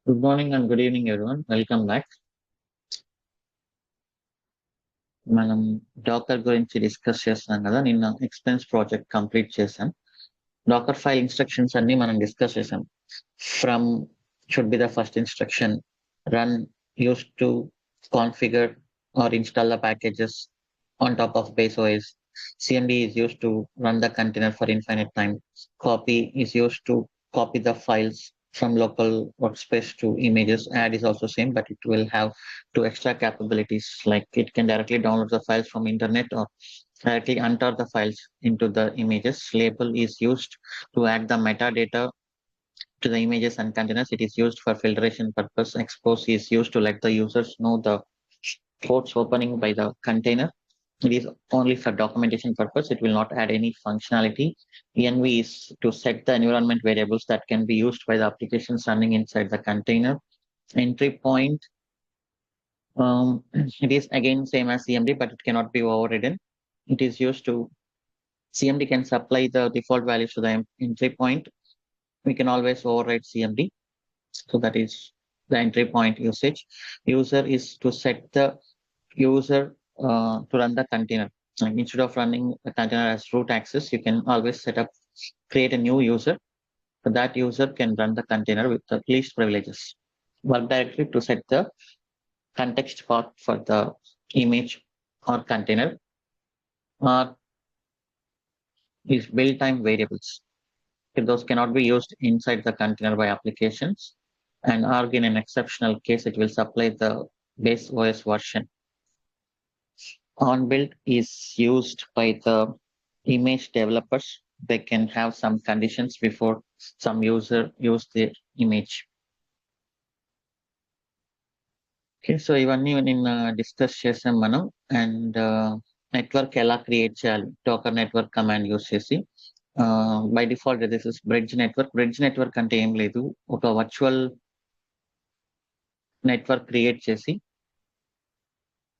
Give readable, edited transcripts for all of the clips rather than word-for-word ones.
Good morning and good evening, everyone. Welcome back. మనం Dakar గురించి discuss చేస్తున్నాం కదా. నిన్న ఎక్స్పెన్స్ ప్రాజెక్ట్ కంప్లీట్ చేసాం. డాకర్ ఫైల్ ఇన్స్ట్రక్షన్స్ అన్ని మనం డిస్కస్ చేసాం. From should be the first instruction, run use to configure or install the packages on top of base OS. CMD is used to run the container for infinite time. Copy is used to copy the files from local workspace to images. Add is also same, but it will have two extra capabilities, like it can directly download the files from internet or directly enter the files into the images. Label is used to add the metadata to the images and containers. It is used for filtration purpose. Expose is used to let the users know the ports opening by the container. It is only for documentation purpose. It will not add any functionality. env is to set the environment variables that can be used by the applications running inside the container. Entry point, it is again same as CMD, but it cannot be overridden. It is used to, CMD can supply the default values to the entry point. We can always override CMD. So that is the entry point usage. User is to set the user to run the container. Like instead of running the container as root access, you can always create a new user. So that user can run the container with the least privileges. Work directory to set the context path for the image or container, or is build time variables. If those cannot be used inside the container by applications, and arg in an exceptional case, it will supply the base OS version. On build is used by the image developers. They can have some conditions before some user use the image. Okay, so ఇవన్నీ నిన్న discuss చేసాం మనం. And network ఎలా create చేయాలి Dakar network command use చేసి. By default this is bridge network. Bridge network అంటే ఏం లేదు, ఒక వర్చువల్ నెట్వర్క్ క్రియేట్ చేసి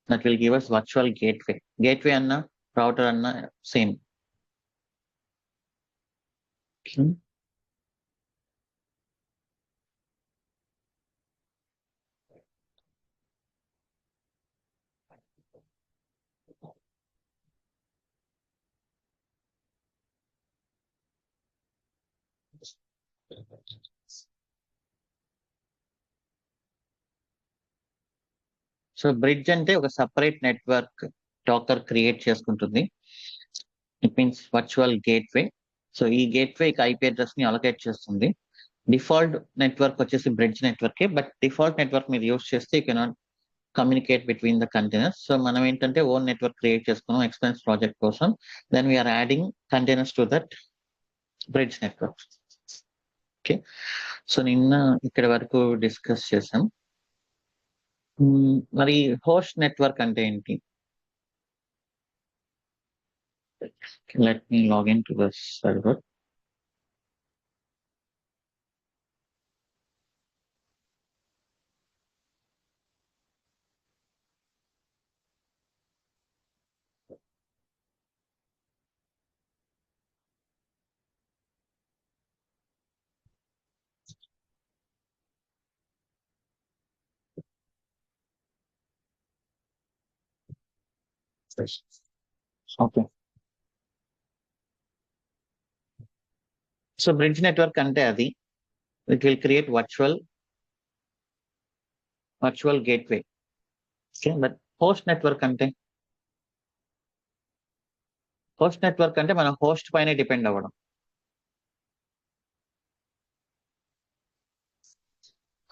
that will give us virtual gateway. Gateway anna router anna same. Okay. So bridge అంటే ఒక సపరేట్ నెట్వర్క్ డాకర్ క్రియేట్ చేసుకుంటుంది. It means virtual gateway. So ఈ gateway IP address ని అలొకేట్ చేస్తుంది. డిఫాల్ట్ నెట్వర్క్ వచ్చేసి bridge network, but default network మీరు use చేస్తే you cannot communicate between the containers. So మనం ఏంటంటే ఓన్ నెట్వర్క్ క్రియేట్ చేసుకున్నాం ఎక్స్పెన్స్ ప్రాజెక్ట్ కోసం. Then we are adding containers to that bridge network. Okay, so నిన్న ఇక్కడ వరకు డిస్కస్ చేసాం. మరి హోస్ట్ నెట్వర్క్ అంటే ఏంటి? Let me login to the server. Okay, so bridge network అంటే అది it will create virtual gateway. Okay, but host network అంటే మన హోస్ట్ పైన డిపెండ్ అవ్వడం.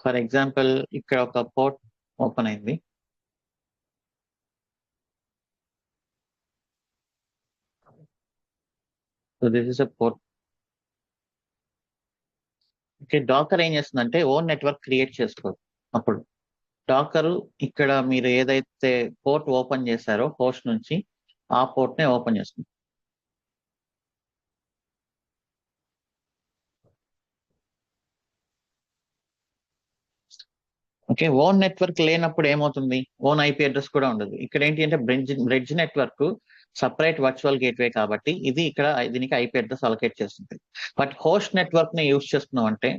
ఫర్ ఎగ్జాంపుల్ ఇక్కడ ఒక పోర్ట్ ఓపెన్ అయింది. So this is a port. Okay, Docker ఏం చేస్తుందంటే ఓన్ నెట్వర్క్ క్రియేట్ చేసుకోదు. అప్పుడు డాకర్ ఇక్కడ మీరు ఏదైతే పోర్ట్ ఓపెన్ చేశారో హోస్ట్ నుంచి, ఆ పోర్ట్ నే ఓపెన్ చేస్తుంది. ఓకే, ఓన్ నెట్వర్క్ లేనప్పుడు ఏమవుతుంది? ఓన్ ఐపీ అడ్రస్ కూడా ఉండదు. ఇక్కడ ఏంటి అంటే bridge network separate virtual gateway కాబట్టి ఇది ఇక్కడ దీనికి ఐపీ అడ్రస్ అలొకేట్ చేస్తుంది. బట్ హోస్ట్ నెట్వర్క్ ని యూజ్ చేస్తున్నాం అంటే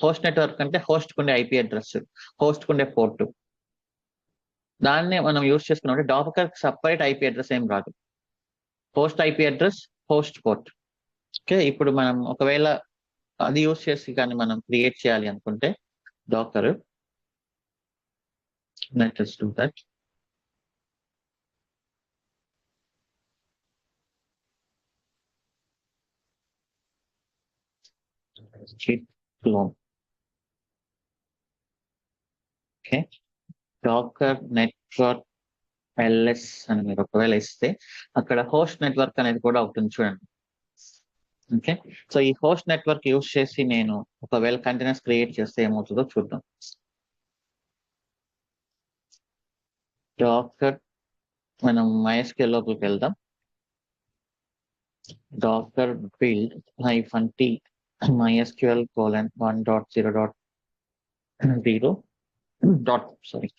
హోస్ట్ నెట్వర్క్ అంటే హోస్ట్ కుండే ఐపీ అడ్రస్, హోస్ట్ కుండే పోర్టు. దాన్నే మనం యూజ్ చేసుకున్నాం. డాకర్ సపరేట్ ఐపీ అడ్రస్ ఏం రాదు. Host IP address, host port. Okay, ఇప్పుడు మనం ఒకవేళ అది యూజ్ చేసి కానీ మనం క్రియేట్ చేయాలి అనుకుంటే Docker, let us do that. Git clone. Okay, Docker network LS అని మీరు ఒకవేళ ఇస్తే అక్కడ హోస్ట్ నెట్వర్క్ అనేది కూడా ఉంటుంది చూడండి. ఓకే, సో ఈ హోస్ట్ నెట్వర్క్ యూజ్ చేసి నేను ఒకవేళ కంటైనర్స్ క్రియేట్ చేస్తే ఏమవుతుందో చూద్దాం. డాకర్, మనం MySQL లోపలికి వెళ్దాం. Docker build -t MySQL colon 1.0.0 sorry.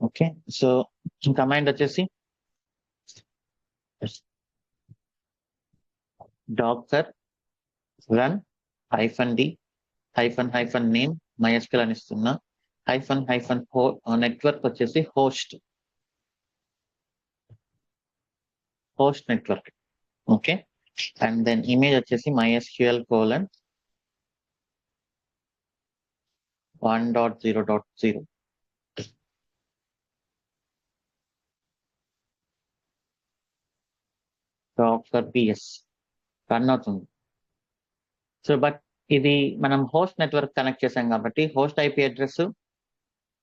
Okay, so command వచ్చేసి Docker run -d -name MySQL అని ఇస్తున్నా. నెట్వర్క్ వచ్చేసి host network. Okay, and then image వచ్చేసి MySQL colon 1.0.0. Dakar ps run అవుతుంది. సో బట్ ఇది మనం హోస్ట్ నెట్వర్క్ కనెక్ట్ చేసాం కాబట్టి హోస్ట్ ఐపీ అడ్రస్,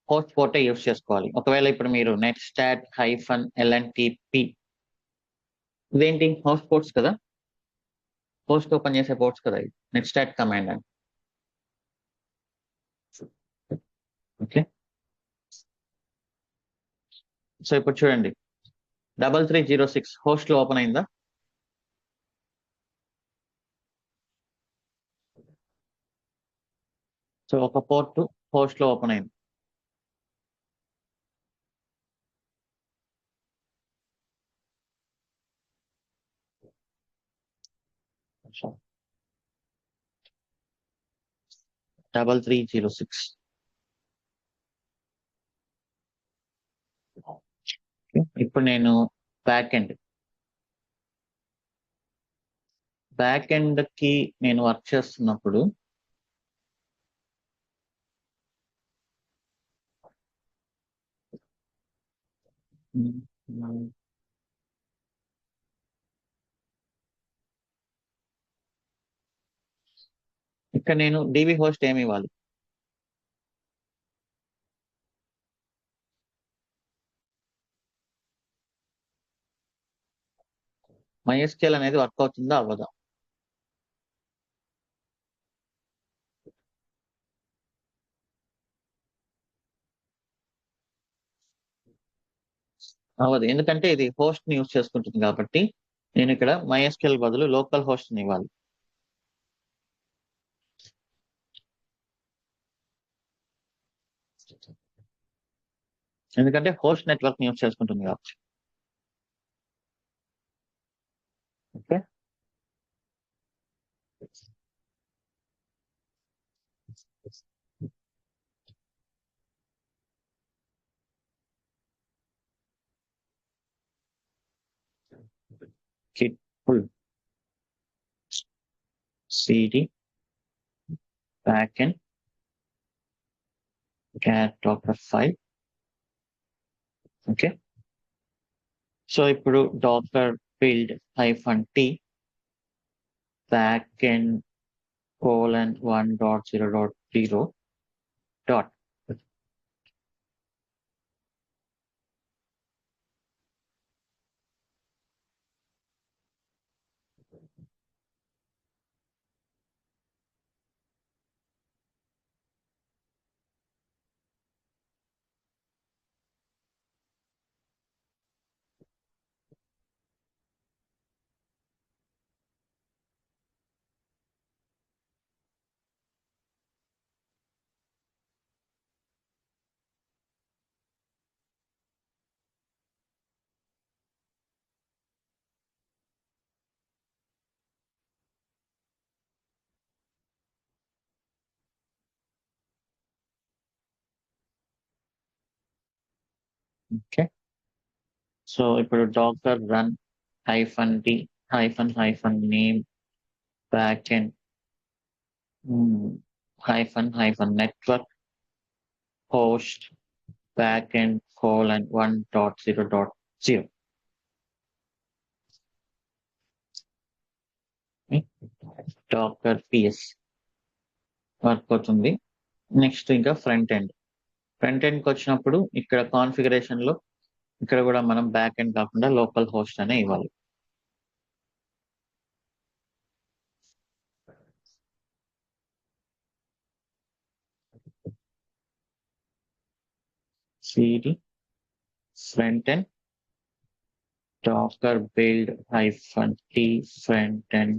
హోస్ట్ పోర్టే యూస్ చేసుకోవాలి. ఒకవేళ ఇప్పుడు మీరు netstat -lntp, ఇదేంటి హోస్ట్ పోర్ట్స్ కదా, హోస్ట్ ఓపెన్ చేసే పోర్ట్స్ కదా, netstat కమాండ్ అని. ఓకే, సో ఇప్పుడు చూడండి 3306 హోస్ట్ లో ఓపెన్ అయిందా? సో ఒక పోర్ట్ హోస్ట్ లో ఓపెన్ అయింది. So 3306. ఇప్పుడు నేను బ్యాక్ ఎండ్ కి నేను వర్క్ చేస్తున్నప్పుడు ఇక్కడ నేను డిబి హోస్ట్ ఏమి ఇవ్వాలి? MySQL అనేది వర్క్ అవుతుందా అవ్వదా? అవ్వదు, ఎందుకంటే ఇది హోస్ట్ ని యూజ్ చేసుకుంటుంది కాబట్టి నేను ఇక్కడ MySQL బదులు లోకల్ హోస్ట్ ని ఇవ్వాలి. ఎందుకంటే హోస్ట్ నెట్వర్క్ ని యూజ్ చేసుకుంటుంది కాబట్టి. Okay, git pull cd backend cat docker file. Okay, so ఇప్పుడు docker build -t backend colon 1.0.0 dot. Okay. So ఇప్పుడు docker run -d -name backend -network host backend :1.0.0. Dakar ps work అవుతుంది. Next ఇంకా front ఎండ్కి వచ్చినప్పుడు ఇక్కడ configuration లో ఇక్కడ కూడా మనం బ్యాక్ ఎండ్ కాకుండా లోకల్ హోస్ట్ అనే ఇవ్వాలి. cd front end docker build -t front end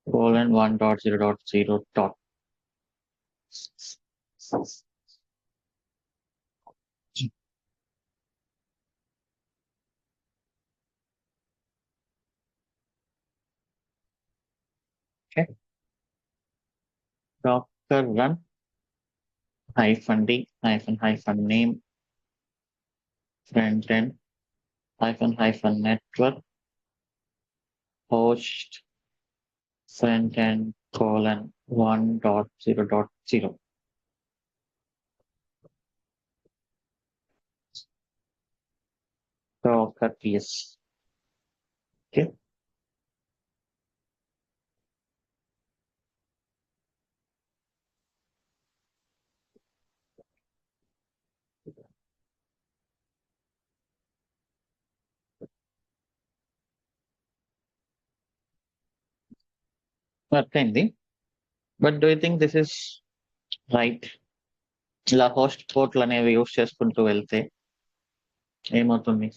:1.0.0. Okay. Docker run -d -name front end -network host front end :1.0.0. Docker ps. Okay. Work అయింది. But do you think this is right? ఇలా host పోర్ట్లు అనేవి use చేసుకుంటూ వెళ్తే ఏమవుతుంది?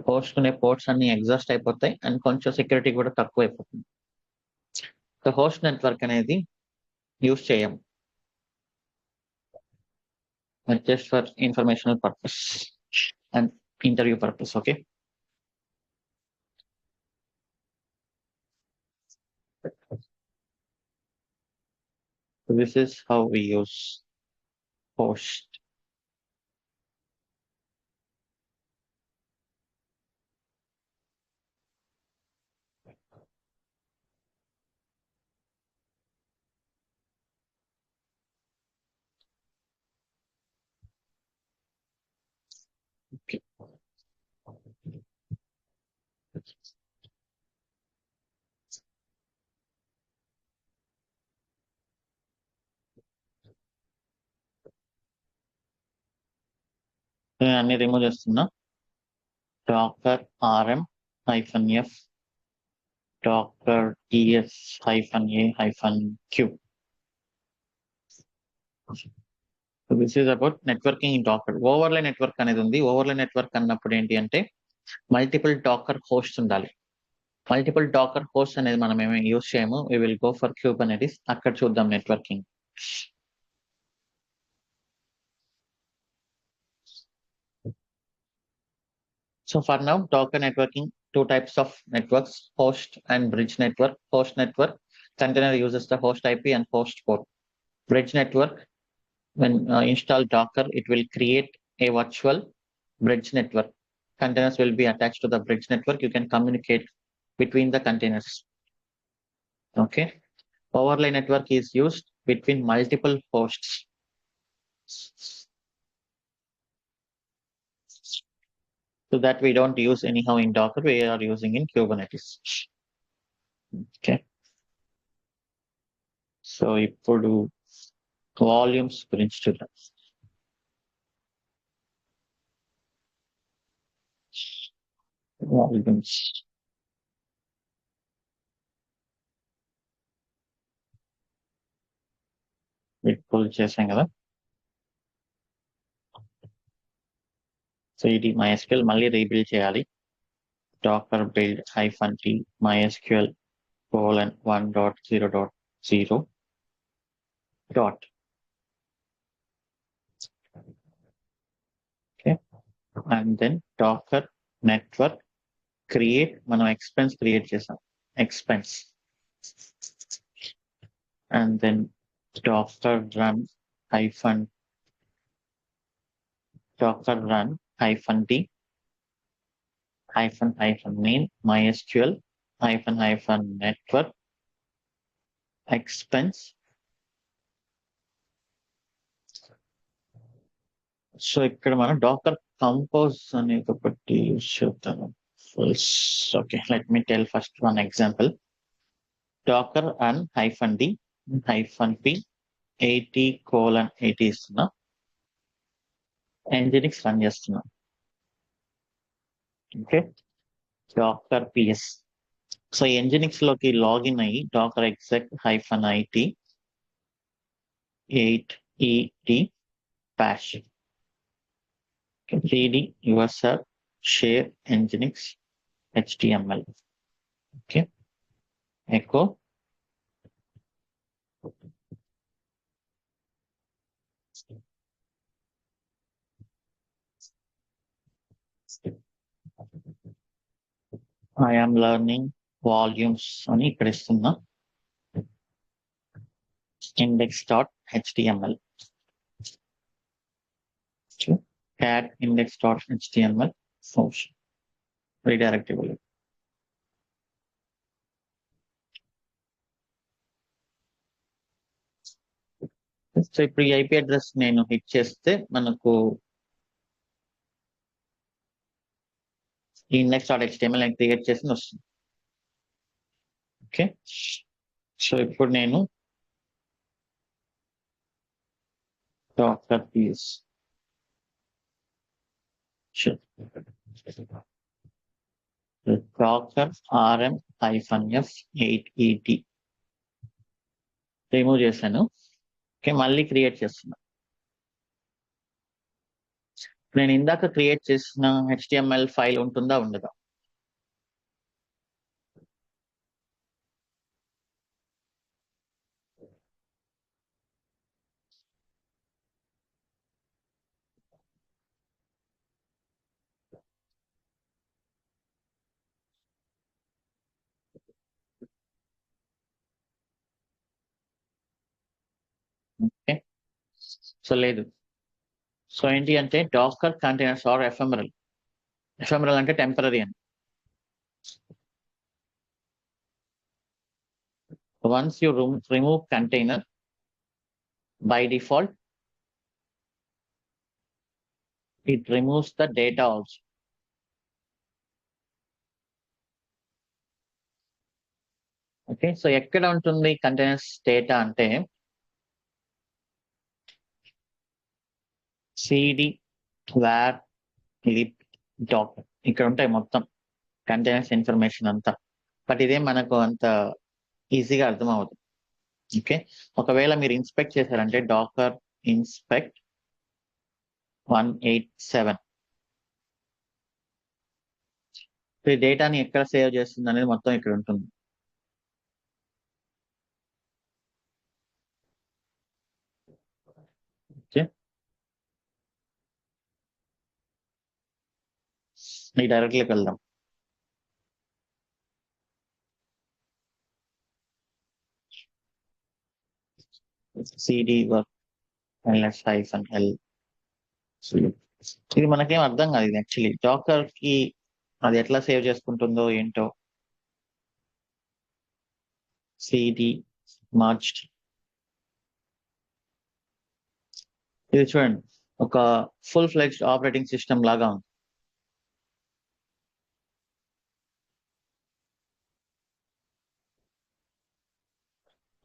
Host అనే ports అన్ని exhaust అయిపోతాయి and కొంచెం సెక్యూరిటీ కూడా తక్కువ అయిపోతుంది. హోస్ట్ నెట్వర్క్ అనేది యూస్ చేయం, just for informational purpose and interview purpose. Okay. This is how we use host. Okay. నేను అన్ని రిమూవ్ చేస్తున్నా. docker rm -f docker es -a-q. This is about networking in docker. Overlay network అనేది ఉంది. Overlay network అన్నప్పుడు ఏంటి అంటే multiple docker host ఉండాలి. Multiple docker host అనేది మనం ఏమి యూస్ చేయము. We will go for Kubernetes. అక్కడ చూద్దాం networking. So for now, Docker networking, two types of networks: host and bridge network. Host network container uses the host IP and host port. Bridge network, when install Docker, it will create a virtual bridge network. Containers will be attached to the bridge network. You can communicate between the containers. Okay. Overlay network is used between multiple hosts. So that we don't use anyhow in Docker, we are using in Kubernetes. Okay. So ఇప్పుడు volumes గురించి చూద్దాం. Volumes pull చేసాం కదా. So ఇది MySQL మళ్ళీ rebuild చేయాలి. docker build -t MySQL :1.0.0. Okay. And then docker network create, మనం expense create చేసాం, expense. And then docker run hyphen docker run hyphen d hyphen hyphen main mysql hyphen hyphen network expense. So ఇక్కడ మనం Dakar compose అనేది ఒకటి use చేద్దాము. Okay, let me tell first one example. Docker and hyphen D hyphen P 80:80 ఇస్తున్నా, nginx run చేస్తున్నా. Okay, docker PS. So nginx లోకి login అయ్యి docker exec hyphen IT 8et bash cd user share nginx html. Okay, echo I am learning volumes అని ఇక్కడ ఇస్తున్నా, index.html cat index.html function redirectable. So ఇప్పుడు ఈ IP address నేను hit చేస్తే మనకు index.html నేను క్రియేట్ చేసి వస్తుంది. ఓకే, సో ఇప్పుడు నేను Docker PS Docker rm -f 8et remove చేశాను. ఓకే, మళ్ళీ క్రియేట్ చేస్తున్నా. నేను ఇందాక క్రియేట్ చేసిన HTML ఫైల్ ఉంటుందా ఉండదా? ఓకే, సో లేదు. సో ఏంటి అంటే డాకర్ కంటైనర్స్ ఆర్ ఎఫెమరల్. ఎఫెమరల్ అంటే టెంపరరీ అని. Once you remove container by default it removes the data also. Okay, so ఎక్కడ ఉంటుంది కంటైనర్స్ డేటా అంటే cd var lib docker ఇక్కడ ఉంటాయి మొత్తం కంటైనర్స్ ఇన్ఫర్మేషన్ అంతా. బట్ ఇదే మనకు అంత ఈజీగా అర్థం అవుతుంది. ఓకే, ఒకవేళ మీరు ఇన్స్పెక్ట్ చేశారంటే డాకర్ ఇన్స్పెక్ట్ 187 ఈ డేటాని ఎక్కడ సేవ్ చేస్తుంది అనేది మొత్తం ఇక్కడ ఉంటుంది. ఓకే, మీకు డైరెక్ట్లీకి వెళ్దాం. cd work ls -l. ఇది మనకేం అర్థం కాదు. ఇది యాక్చువల్లీ డాకర్ కి అది ఎట్లా సేవ్ చేసుకుంటుందో ఏంటో. cd merged ఇది చూడండి ఒక ఫుల్ ఫ్లెడ్జ్డ్ ఆపరేటింగ్ సిస్టమ్ లాగా ఉంది.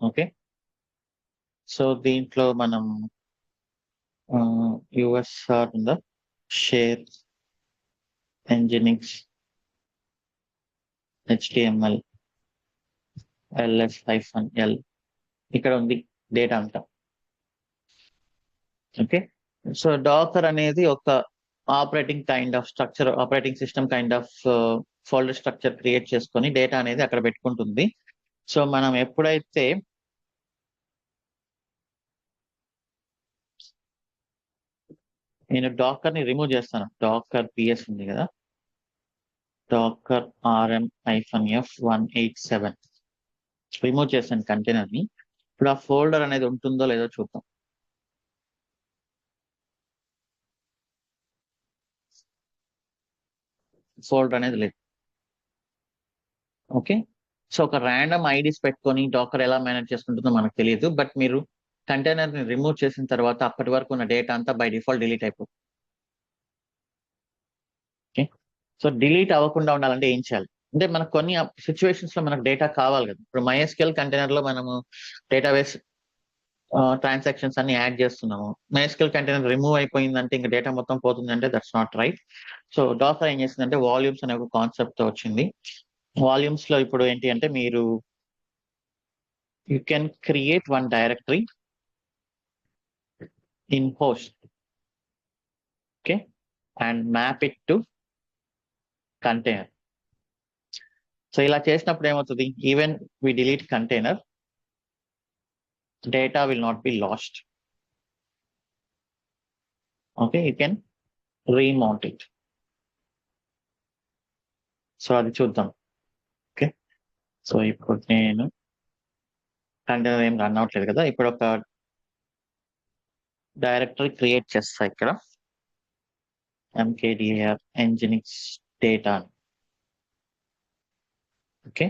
ఓకే, సో దీంట్లో మనం యూఎస్ఆర్ ఉందా, share nginx html ls -l ఇక్కడ ఉంది డేటా అంతా. ఓకే, సో డాకర్ అనేది ఒక operating kind of structure, operating system kind of folder structure create చేసుకొని డేటా అనేది అక్కడ పెట్టుకుంటుంది. సో మనం ఎప్పుడైతే నేను డాకర్ ని రిమూవ్ చేస్తాను, డాకర్ పిఎస్ ఉంది కదా, డాకర్ rm -f 187 రిమూవ్ చేశాను కంటైనర్ ని. ఇప్పుడు ఆ ఫోల్డర్ అనేది ఉంటుందో లేదో చూద్దాం. ఫోల్డర్ అనేది లేదు. ఓకే. సో ఒక ర్యాండమ్ ఐడీస్ పెట్టుకొని డాకర్ ఎలా మేనేజ్ చేసుకుంటుందో మనకు తెలియదు. బట్ మీరు కంటైనర్‌ని రిమూవ్ చేసిన తర్వాత అప్పటి వరకు ఉన్న డేటా అంతా బై డిఫాల్ట్ డిలీట్ అయిపోతుంది. ఓకే. సో డిలీట్ అవ్వకుండా ఉండాలంటే ఏం చేయాలి? అంటే మనకు కొన్ని సిట్యుయేషన్స్‌లో మనకు డేటా కావాలి కదా! ఇప్పుడు MySQL కంటైనర్‌లో మనము డేటాబేస్ ట్రాన్సాక్షన్స్ అన్ని యాడ్ చేస్తున్నాము. MySQL కంటైనర్ రిమూవ్ అయిపోయిందంటే ఇంక డేటా మొత్తం పోతుందంటే that's not right. So docker ఏం చేసిందంటే వాల్యూమ్స్ అనే ఒక కాన్సెప్ట్‌తో వచ్చింది. వాల్యూమ్స్‌లో ఇప్పుడు ఏంటి అంటే మీరు you can create one directory in host. Okay. And map it to container. So ఇలా చేసినప్పుడు ఏమవుతుంది? Even we delete container, data will not be lost. Okay. You can remount it. So అది చూద్దాం. ఓకే. సో ఇప్పుడు నేను container ఏం run అవ్వట్లేదు కదా! ఇప్పుడు ఒక డైరెక్టరీ క్రియేట్ చేస్తా ఇక్కడ. mkdir nginx data. Okay.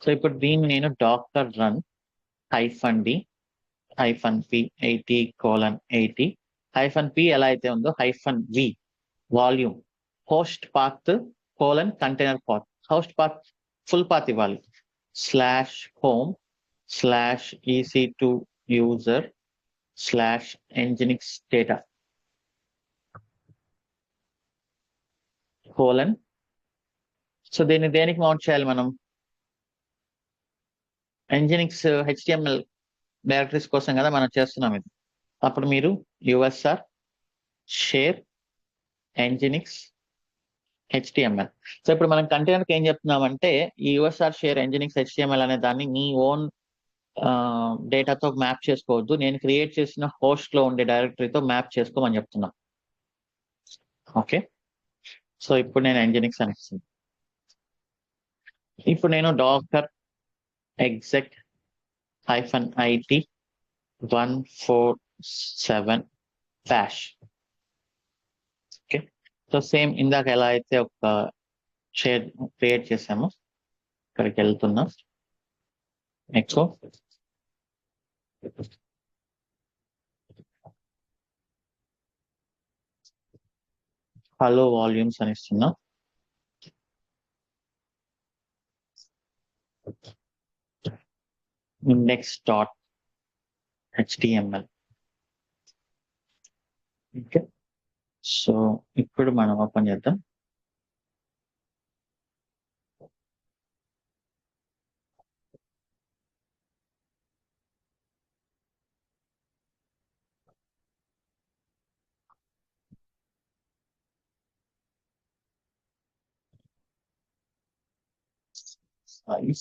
So ఇప్పుడు దీన్ని నేను doctor run -d -p 80:80 -p ఎలా అయితే ఉందో -v volume host path container path host path full path ఇవ్వాలి. /home/ec2 user/nginx data సో దీన్ని దేనికి మౌంట్ చేయాలి మనం? nginx HTML డైరెక్టరీస్ కోసం కదా మనం చేస్తున్నాం ఇది. అప్పుడు మీరు usr share nginx HTML. So ఇప్పుడు మనం కంటైనర్కి ఏం చెప్తున్నామంటే ఈ usr షేర్ nginx HTML అనే దాన్ని మీ ఓన్ డేటాతో మ్యాప్ చేసుకోవద్దు. నేను క్రియేట్ చేసిన హోస్ట్ లో ఉండే డైరెక్టరీతో మ్యాప్ చేసుకోమని చెప్తున్నా. ఓకే. సో ఇప్పుడు నేను nginx అని ఇస్తాను. ఇప్పుడు నేను Docker exec -it 147 bash. Okay. So same ఇందాక ఎలా అయితే ఒక షేర్ క్రియేట్ చేసామో ఇక్కడికి వెళ్తున్నా. ఎకో హలో వాల్యూమ్స్ అని ఇస్తున్నా. index.html. ఓకే. సో ఇప్పుడు మనం ఓపెన్ చేద్దాం.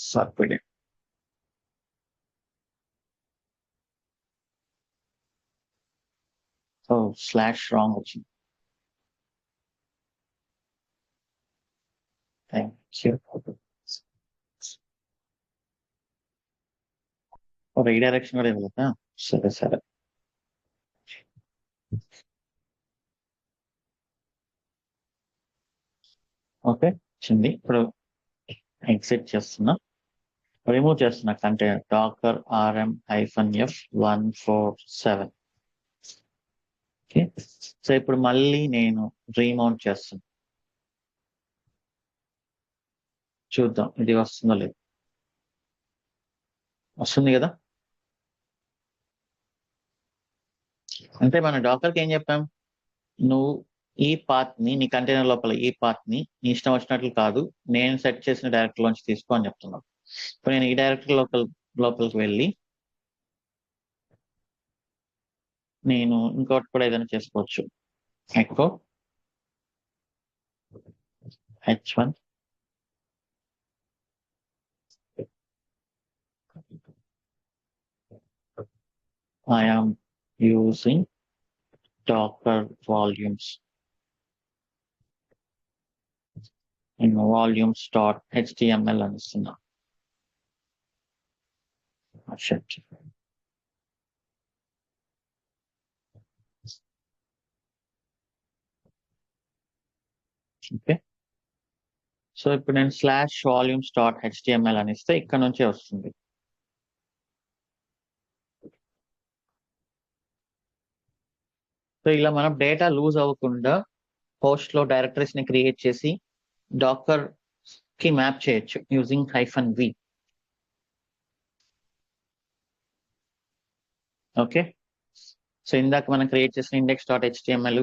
సరిపడే సో స్లాష్ రాంగ్ వచ్చింది. Thank you. రీడైరెక్షన్ కూడా ఇవ్వలేదా? సరే సరే. ఓకే వచ్చింది. ఇప్పుడు ఎగ్జిట్ చేస్తున్నా, రిమూవ్ చేస్తున్నా container Dakar rm-f 147. Okay. So ఇప్పుడు మళ్ళీ నేను రీమౌంట్ చేస్తున్నా. చూద్దాం ఇది వస్తుందో లేదు. వస్తుంది కదా? అంటే మన డాకర్కి ఏం చెప్పాం? నువ్వు ఈ పాత్ ని నీ కంటైనర్ లోపల ఈ పాత్ ని నీ ఇష్టం వచ్చినట్లు కాదు, నేను సెట్ చేసిన డైరెక్టరీ లోంచి తీసుకో అని చెప్తున్నాను. ఇప్పుడు నేను ఈ డైరెక్టరీ లోపలికి వెళ్ళి నేను ఇంకోటి కూడా ఏదైనా చేసుకోవచ్చు. Echo h1 I am using docker volumes in volumes.html అని ఇస్తున్నా. ఓకే. సో ఇప్పుడు నేను /volumes.html అని ఇస్తే ఇక్కడ నుంచే వస్తుంది. సో ఇలా మనం డేటా లూజ్ అవ్వకుండా హోస్ట్ లో డైరెక్టరీస్ ని క్రియేట్ చేసి డాకర్ కి మ్యాప్ చేయొచ్చు యూజింగ్ -v. ఓకే, సో ఇందాక మనం క్రియేట్ చేసిన index.html,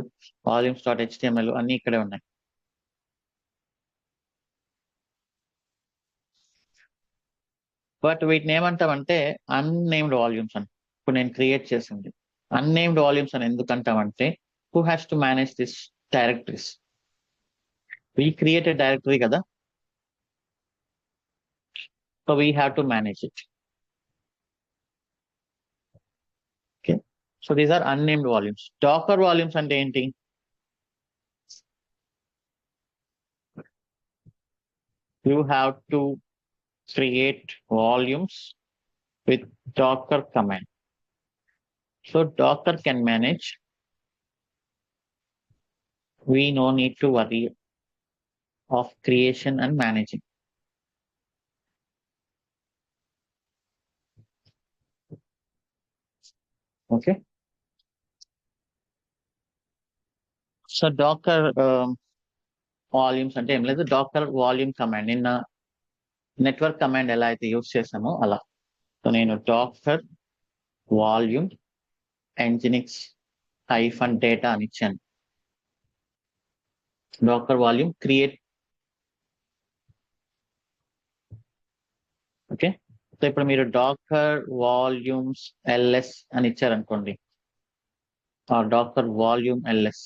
volumes.html అన్ని ఇక్కడే ఉన్నాయి. బట్ వీటిని ఏమంటామంటే అన్నేమ్డ్ వాల్యూమ్స్ అని. ఇప్పుడు నేను క్రియేట్ చేసింది అన్నేమ్డ్ వాల్యూమ్స్ అని ఎందుకంటామంటే who has to manage this directories? We created directory కదా, so we have to manage it. Okay, so these are unnamed volumes. Dakar volumes అంటే ఏంటి? You have to create volumes with Docker command. So Docker can manage. We no need to worry of creation and managing. Okay. So Docker volumes అంటే ఏం లేదు, Docker volume command నిన్న network command ఎలా అయితే use చేసామో అలా. So నేను Dakar volume nginx-data అని ఇచ్చాను. Docker volume create. Okay, so ఇప్పుడు మీరు డాకర్ వాల్యూమ్స్ ls అని ఇచ్చారనుకోండి, డాకర్ వాల్యూమ్ ls,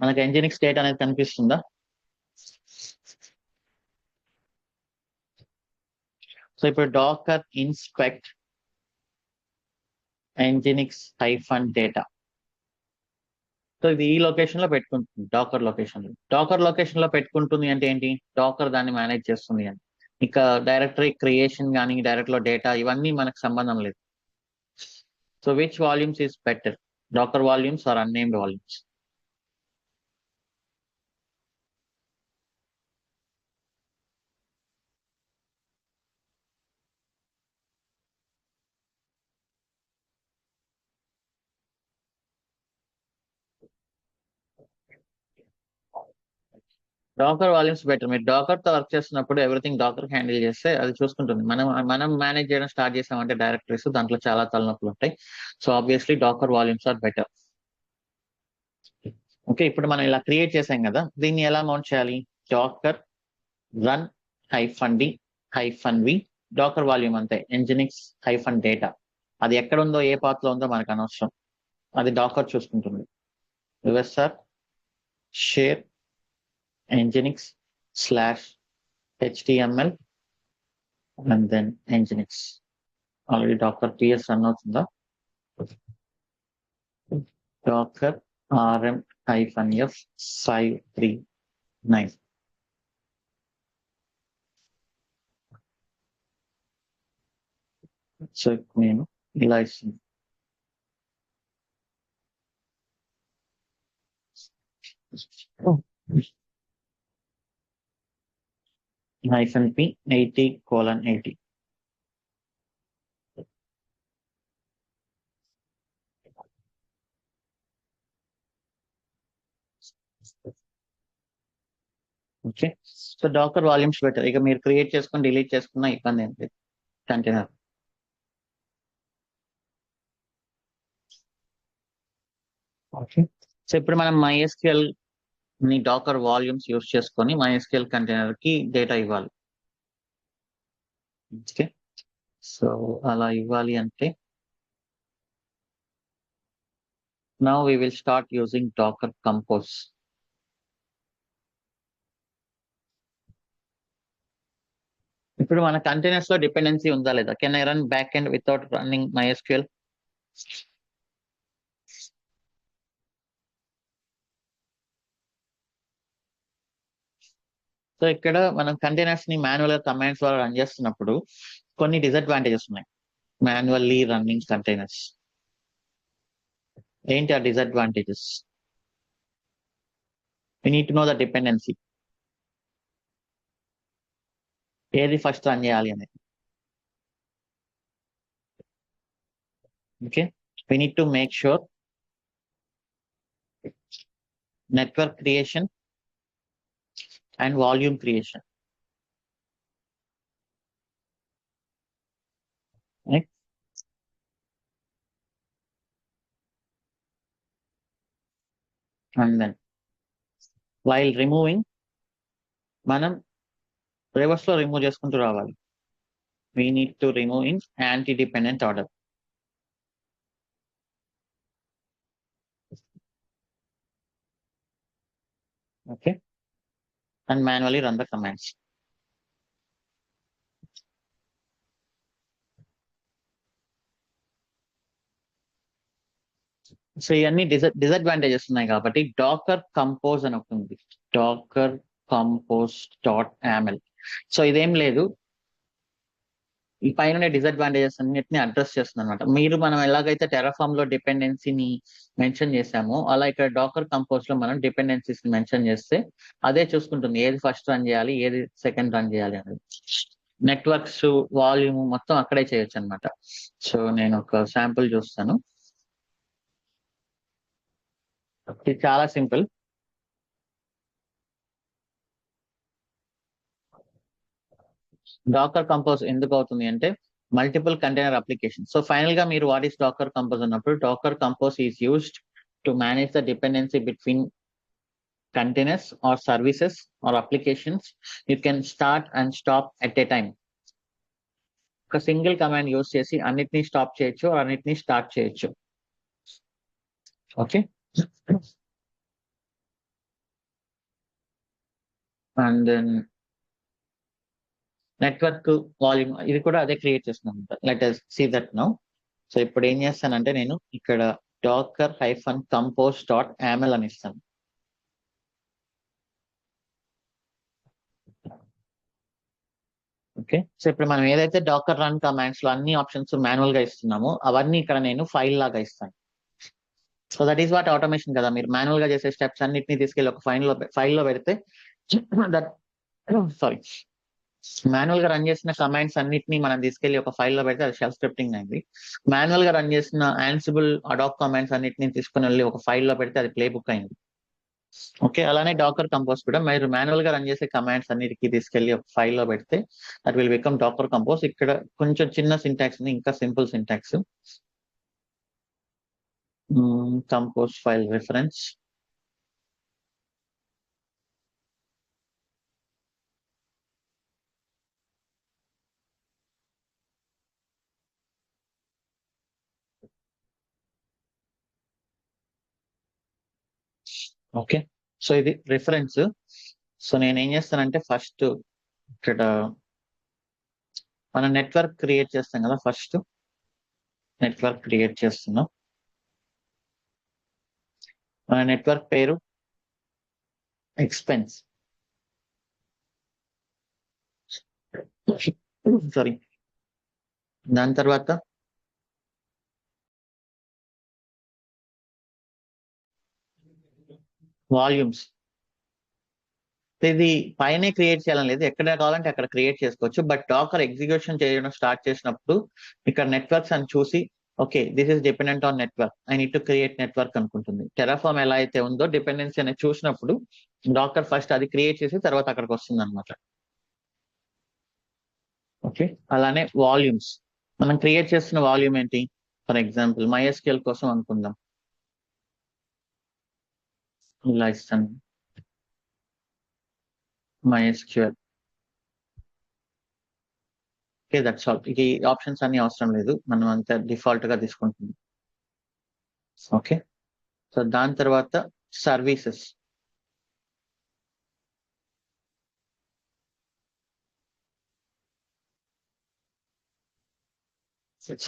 మనకి nginx డేటా అనేది కనిపిస్తుందా? సో ఇప్పుడు డాకర్ ఇన్స్పెక్ట్ nginx-data. సో ఇది ఈ లొకేషన్ లో పెట్టుకుంటుంది, డాకర్ లొకేషన్ లో. డాకర్ లొకేషన్ లో పెట్టుకుంటుంది అంటే ఏంటి? డాకర్ దాన్ని మేనేజ్ చేస్తుంది అని. ఇక డైరెక్టరీ క్రియేషన్ కానీ డైరెక్ట్ లో డేటా ఇవన్నీ మనకు సంబంధం లేదు. So which volumes is better, Docker volumes are unnamed volumes? Dakar volumes better. మీరు డాకర్ తో వర్క్ చేస్తున్నప్పుడు ఎవ్రీథింగ్ డాకర్ హ్యాండిల్ చేస్తే అది చూసుకుంటుంది. మనం మేనేజ్ చేయడం స్టార్ట్ చేసామంటే డైరెక్టరీస్, దాంట్లో చాలా తలనొప్పులు ఉంటాయి. So obviously Docker volumes are better. Okay, ఇప్పుడు మనం ఇలా క్రియేట్ చేసాం కదా, దీన్ని ఎలా మౌంట్ చేయాలి? Dakar run -d-v Dakar volume అంతే, nginx-data. అది ఎక్కడ ఉందో ఏ పాత్ లో ఉందో మనకు అనవసరం, అది డాకర్ చూసుకుంటుంది. USR share nginx/html and then nginx. Already docker ps run అవుతుందా? Docker rm-f539. సో నేను ఇలా ఇస్తుంది. -p 80:80. Okay, so docker volumes better. ఇక మీరు క్రియేట్ చేసుకుని డిలీట్ చేసుకున్న ఇబ్బంది ఏంటి కంటైనర్. ఓకే, సో ఇప్పుడు మనం MySQL ని డాకర్ వాల్యూమ్స్ యూస్ చేసుకొని MySQL కంటైనర్ కి డేటా ఇవ్వాలి. ఓకే, సో అలా ఇవ్వాలి అంటే now we will start using Docker Compose. ఇప్పుడు మన కంటైనర్స్ లో డిపెండెన్సీ ఉందా లేదా? Can I run back end without running MySQL? So ఇక్కడ మనం కంటైనర్స్ ని మాన్యువల్ గా కమాండ్స్ ద్వారా రన్ చేస్తున్నప్పుడు కొన్ని డిసడ్వాంటేజెస్ ఉన్నాయి మాన్యువల్లీ రన్నింగ్ కంటైనర్స్. ఏంటి ఆ disadvantages? we need to know the dependency. ఏది ఫస్ట్ రన్ చేయాలి అనేది. Okay, we need to make sure network creation and volume creation, right? And then while removing, మనం రివర్స్ లో రిమూవ్ చేసుకుంటూ రావాలి. we need to remove in anti-dependent order. Okay, and manually run the commands. So ఇవన్నీ disadvantages ఉన్నాయి కాబట్టి Docker compose అని ఒకటి ఉంది, Docker compose dot YAML. So ఇదేం లేదు, ఈ పైన డిసడ్వాంటేజెస్ అన్నిటిని అడ్రస్ చేస్తుంది అనమాట. మనం ఎలాగైతే టెరాఫామ్ లో డిపెండెన్సీని మెన్షన్ చేసామో అలా ఇక్కడ డాకర్ కంపోజ్ లో మనం డిపెండెన్సీస్ మెన్షన్ చేస్తే అదే చూసుకుంటుంది ఏది ఫస్ట్ రన్ చేయాలి, ఏది సెకండ్ రన్ చేయాలి అనేది. నెట్వర్క్స్, వాల్యూమ్ మొత్తం అక్కడే చేయొచ్చు అనమాట. సో నేను ఒక శాంపుల్ చూస్తాను, ఇది చాలా సింపుల్. డాకర్ కంపోజ్ ఎందుకు అవుతుంది అంటే multiple container application. So final గా మీరు వాట్ ఈస్ డాకర్ కంపోజ్ అన్నప్పుడు Docker compose is used to manage the dependency between containers or services or applications. You can start and stop at a time. ఒక single command use చేసి అన్నిటినీ stop చేయొచ్చు, అన్నిటినీ start చేయొచ్చు. Okay, and then network volume ఇది కూడా అదే create చేస్తున్నాం. Let us see that now. So ఇప్పుడు ఏం చేస్తానంటే నేను ఇక్కడ Dakar hyphen compose dot YAML అని ఇస్తాను. ఓకే, సో ఇప్పుడు మనం ఏదైతే డాకర్ రన్ కమాండ్స్ లో అన్ని ఆప్షన్స్ మాన్యువల్ గా ఇస్తున్నామో అవన్నీ ఇక్కడ నేను ఫైల్ లాగా ఇస్తాను. So that is what automation కదా. మీరు మాన్యువల్ గా చేసే స్టెప్స్ అన్నిటిని తీసుకెళ్ళి ఒక ఫైల్లో పెడితే దట్ సారీ మాన్యువల్ గా రన్ చేసిన కమాండ్స్ అన్నిటిని మనం తీసుకెళ్లి ఒక ఫైల్లో పెడితే అది షెల్ స్క్రిప్టింగ్ అయింది. మాన్యువల్ గా రన్ చేసిన ఆన్సిబుల్ అడాప్ కమాండ్స్ అన్నిటిని తీసుకుని వెళ్ళి ఒక ఫైల్లో పెడితే అది ప్లే బుక్ అయింది. ఓకే, అలానే డాకర్ కంపోజ్ కూడా మీరు మాన్యువల్ గా రన్ చేసే కమాండ్స్ అన్నిటికీ తీసుకెళ్లి ఒక ఫైల్లో పెడితే that will become Docker compose. ఇక్కడ కొంచెం చిన్న సింటాక్స్ ఉంది, ఇంకా simple syntax. Compose file reference, okay. So ఇది రిఫరెన్స్. సో నేను ఏం చేస్తానంటే ఫస్ట్ ఇక్కడ మనం నెట్వర్క్ క్రియేట్ చేస్తాం కదా, ఫస్ట్ నెట్వర్క్ క్రియేట్ చేస్తున్నాం. మన నెట్వర్క్ పేరు ఎక్స్పెన్స్, సారీ. దాని తర్వాత వాల్యూమ్స్. ఇది పైనే క్రియేట్ చేయాలని లేదు, ఎక్కడ కావాలంటే అక్కడ క్రియేట్ చేసుకోవచ్చు. బట్ డాకర్ ఎగ్జిక్యూషన్ చేయడం స్టార్ట్ చేసినప్పుడు ఇక్కడ నెట్వర్క్స్ అని చూసి okay this is dependent on network, I need to create network అనుకుంటుంది. టెరాఫామ్ ఎలా అయితే ఉందో డిపెండెన్సీ అనేది చూసినప్పుడు డాకర్ ఫస్ట్ అది క్రియేట్ చేసి తర్వాత అక్కడికి వస్తుంది అనమాట. ఓకే, అలానే వాల్యూమ్స్, మనం క్రియేట్ చేస్తున్న వాల్యూమ్ ఏంటి? ఫర్ ఎగ్జాంపుల్ MySQL కోసం అనుకుందాం, ఇలా ఇస్తాను MySQL. Okay, that's all. ఇక ఈ ఆప్షన్స్ అన్ని అవసరం లేదు, మనం అంతా డిఫాల్ట్ గా తీసుకుంటుంది. ఓకే, సో దాని తర్వాత సర్వీసెస్.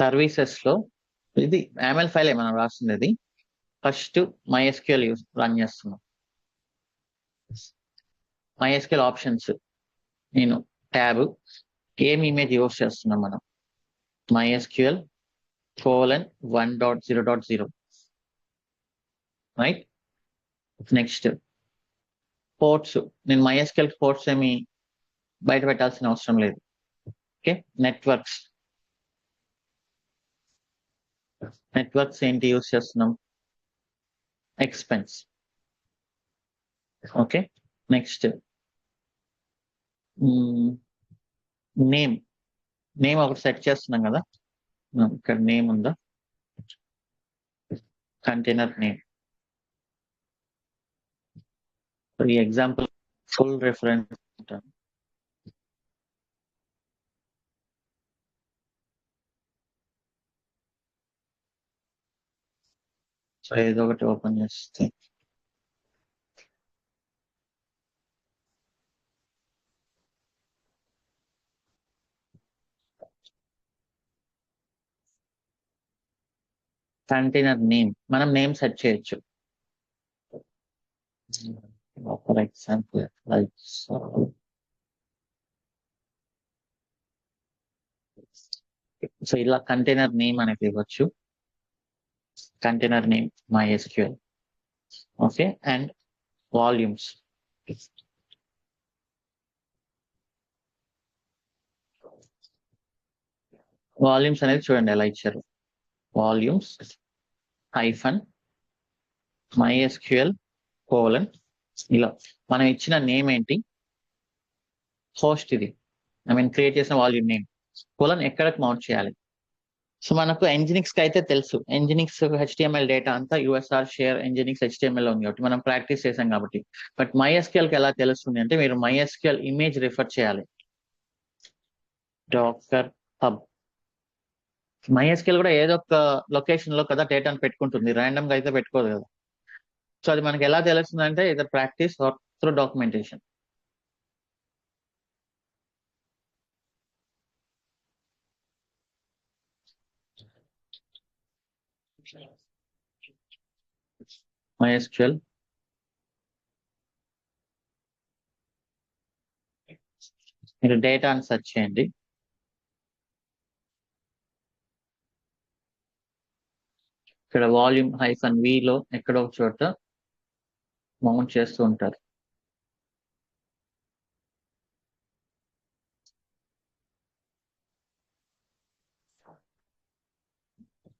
సర్వీసెస్ లో ఇది యామెల్ ఫైలే మనం రాస్తుంది. ఫస్ట్ MySQL రన్ చేస్తున్నాం. MySQL ఆప్షన్స్ నేను ట్యాబ్ ఏం ఇమేజ్ యూస్ చేస్తున్నాం మనం MySQL :1.0.0 రైట్. నెక్స్ట్ పోర్ట్స్, నేను MySQL పోర్ట్స్ ఏమి బయట పెట్టాల్సిన అవసరం లేదు. ఓకే, నెట్వర్క్స్ ఏంటి యూస్ చేస్తున్నాం? ఎక్స్పెన్స్. ఓకే, నెక్స్ట్ నేమ్ ఒకటి సెట్ చేస్తున్నాం కదా, ఇక్కడ నేమ్ ఉందా? Container name. ఈ ఎగ్జాంపుల్ ఫుల్ రిఫరెన్స్ ఉంటాను. సో ఏదో ఒకటి ఓపెన్ చేస్తే కంటైనర్ నేమ్, మనం నేమ్ సెట్ చేయొచ్చు. ఫర్ ఎగ్జాంపుల్ లైక్ సో ఇలా కంటైనర్ నేమ్ అనేది ఇవ్వచ్చు. Container name MySQL. Okay, and volumes. Volumes అనేది చూడండి ఎలా ఇచ్చారు. వాల్యూమ్స్ హైఫన్ MySQL కోలన్, ఇలా మనం ఇచ్చిన నేమ్ ఏంటి, హోస్ట్ ఇది, క్రియేట్ చేసిన వాల్యూమ్ నేమ్ కోలన్ ఎక్కడికి మౌంట్ చేయాలి. సో మనకు Nginx కి అయితే తెలుసు, Nginx HTML డేటా అంతా USR షేర్ Nginx HTML లో ఉంది కాబట్టి మనం ప్రాక్టీస్ చేసాం కాబట్టి. బట్ MySQL కి ఎలా తెలుస్తుంది అంటే మీరు MySQL ఇమేజ్ రిఫర్ చేయాలి. Docker hub. MySQL కూడా ఏదో ఒక లొకేషన్ లో కదా డేటాను పెట్టుకుంటుంది, ర్యాండమ్ గా అయితే పెట్టుకోదు కదా. సో అది మనకి ఎలా తెలుస్తుంది అంటే either practice or through documentation. MySQL మీరు డేటాను సెర్చ్ చేయండి. ఇక్కడ వాల్యూమ్ -v లో ఎక్కడో ఒక చోట మౌంట్ చేస్తూ ఉంటారు.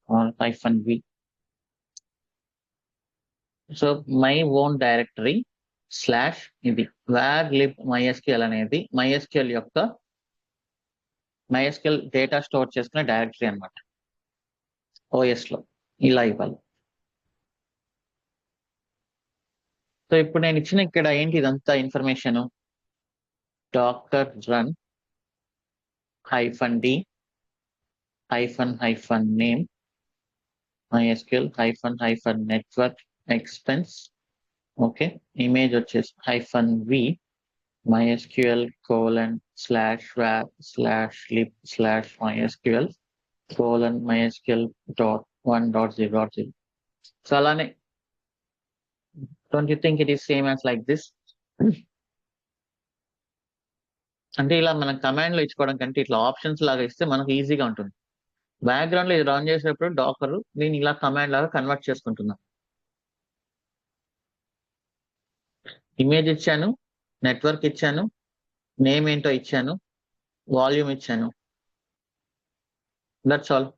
-v. So my own directory slash ఇది var_lib MySQL అనేది MySQL డేటా స్టోర్ చేసుకునే డైరెక్టరీ అనమాట. OS లో ఇలా ఇవ్వాలి. సో ఇప్పుడు నేను ఇచ్చిన ఇక్కడ ఏంటి ఇదంతా information, docker run -d -name MySQL -network expense. Okay, image వచ్చేసి -v MySQL :/var/lib/MySQL :MySQL.1.0.0. So అలానే don't you think it is same as like this? అంటే ఇలా మనం కమాండ్ లో ఇచ్చుకోవడం కంటే ఇట్లా ఆప్షన్స్ లాగా ఇస్తే మనకు ఈజీగా ఉంటుంది. బ్యాక్గ్రౌండ్ లో ఇది రన్ చేసేటప్పుడు డాకర్ నేను ఇలా కమాండ్ లాగా కన్వర్ట్ చేసుకుంటున్నా. ఇమేజ్ ఇచ్చాను, నెట్వర్క్ ఇచ్చాను, నేమ్ ఏంటో ఇచ్చాను, వాల్యూమ్ ఇచ్చాను, that's all.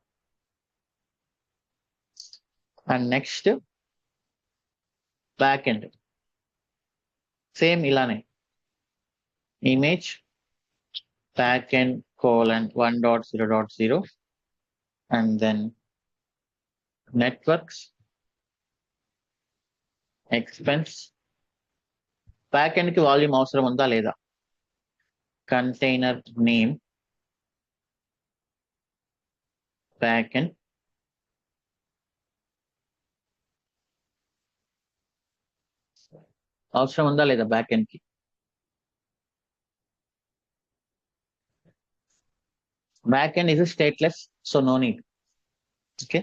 And next back end same ఇలానే image backend :1.0.0 and then networks expense. backend కి వాల్యూమ్ అవసరం ఉందా లేదా? కంటైనర్ నేమ్ backend అవసరం ఉందా లేదా backend కి? backend is stateless, so no need. Okay,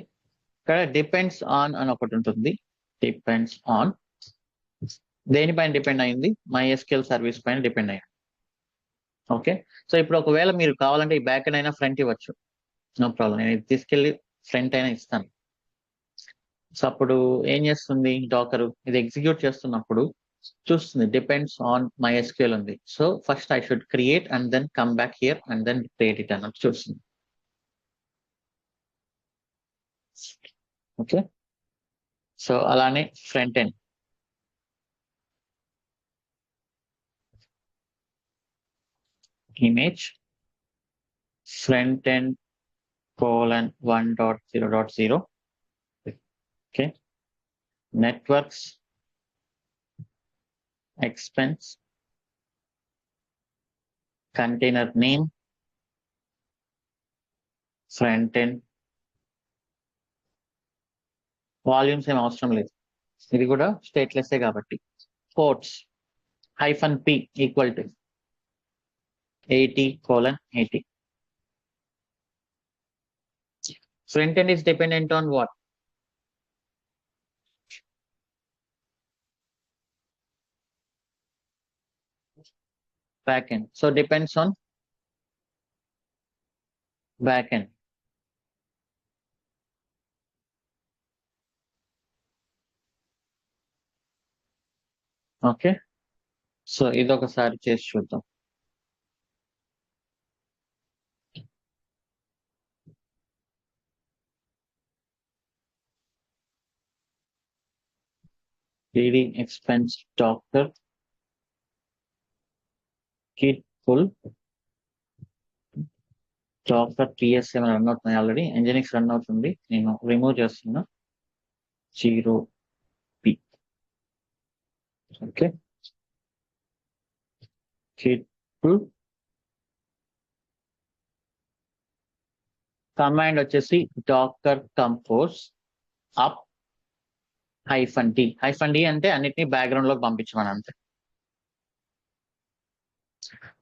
ఇక్కడ డిపెండ్స్ ఆన్ అని ఒకటి ఉంటుంది. డిపెండ్స్ ఆన్ దేనిపైన డిపెండ్ అయింది? MySQL సర్వీస్ పైన డిపెండ్ అయ్యింది. ఓకే, సో ఇప్పుడు ఒకవేళ మీరు కావాలంటే ఈ బ్యాక్ ఎండ్ అయినా ఫ్రంట్ ఇవ్వచ్చు, నో ప్రాబ్లం. నేను ఇది తీసుకెళ్ళి ఫ్రంట్ అయినా ఇస్తాను. సో అప్పుడు ఏం చేస్తుంది డాకరు? ఇది ఎగ్జిక్యూట్ చేస్తున్నప్పుడు చూస్తుంది డిపెండ్స్ ఆన్ MySQL ఉంది. So first I should create and then come back here and then create it అన్నట్టు చూస్తుంది. ఓకే, సో అలానే front end image front end :1.0.0. Okay, networks expense container name front end volumes ఏం అవసరం లేదు, ఇది కూడా stateless కాబట్టి. Ports -p equal to 80:80. Front end is dependent on what? Back end. So depends on back end. Okay, so ఇది ఒకసారి చేసి చూద్దాం. DD expense doctor kit full doctor TS ఏమైనా రన్ అవుతున్నాయి, ఆల్రెడీ ఎంజినిక్స్ రన్ అవుతుంది, నేను remove చేస్తున్నా 0p. Okay, kit full command వచ్చేసి డాక్టర్ కంపోజ్ అప్ -d అంటే అన్నిటినీ బ్యాక్గ్రౌండ్ లోకి పంపించమని అంతే.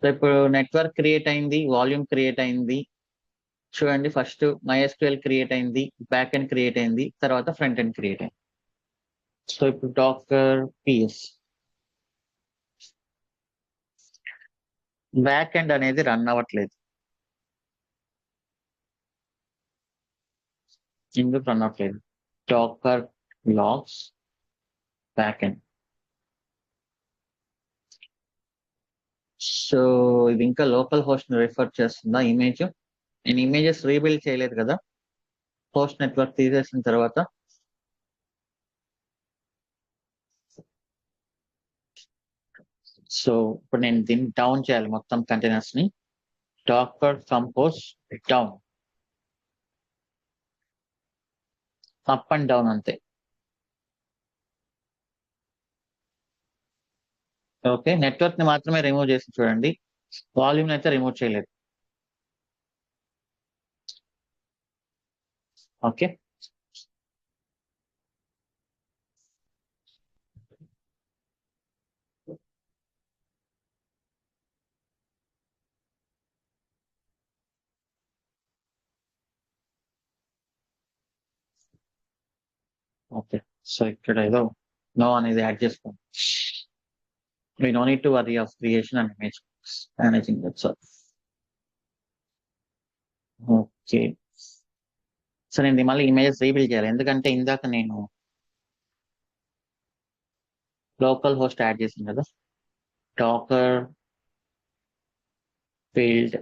సో ఇప్పుడు నెట్వర్క్ క్రియేట్ అయింది, వాల్యూమ్ క్రియేట్ అయింది. చూడండి, ఫస్ట్ MySQL క్రియేట్ అయింది, బ్యాక్ ఎండ్ క్రియేట్ అయింది, తర్వాత ఫ్రంట్ ఎండ్ క్రియేట్ అయింది. సో ఇప్పుడు డాక్టర్ పిఎస్ బ్యాక్ ఎండ్ అనేది రన్ అవ్వట్లేదు. ఎందుకు రన్ అవ్వట్లేదు? Docker logs back end. So ఇది ఇంకా లోకల్ హోస్ట్ రిఫర్ చేస్తుందా ఇమేజ్? నేను ఇమేజెస్ రీబిల్డ్ చేయలేదు కదా, హోస్ట్ నెట్వర్క్ తీసేసిన తర్వాత. సో ఇప్పుడు నేను దీన్ని డౌన్ చేయాలి, మొత్తం కంటైనర్స్ ని. Docker compose down, up and down అంతే. ఓకే, నెట్వర్క్ ని మాత్రమే రిమూవ్ చేసి చూడండి, వాల్యూమ్ అయితే రిమూవ్ చేయలేదు. Okay, okay. సో ఇక్కడ ఏదో నో అనేది యాడ్ చేసుకోండి. We no need to worry of creation and image managing that. So okay, so నేను మళ్ళీ ఇమేజెస్ రీబిల్డ్ చేయాలి, ఎందుకంటే ఇందాక నేను లోకల్ హోస్ట్ యాడ్ చేసింది కదా. డాకర్ ఫీల్డ్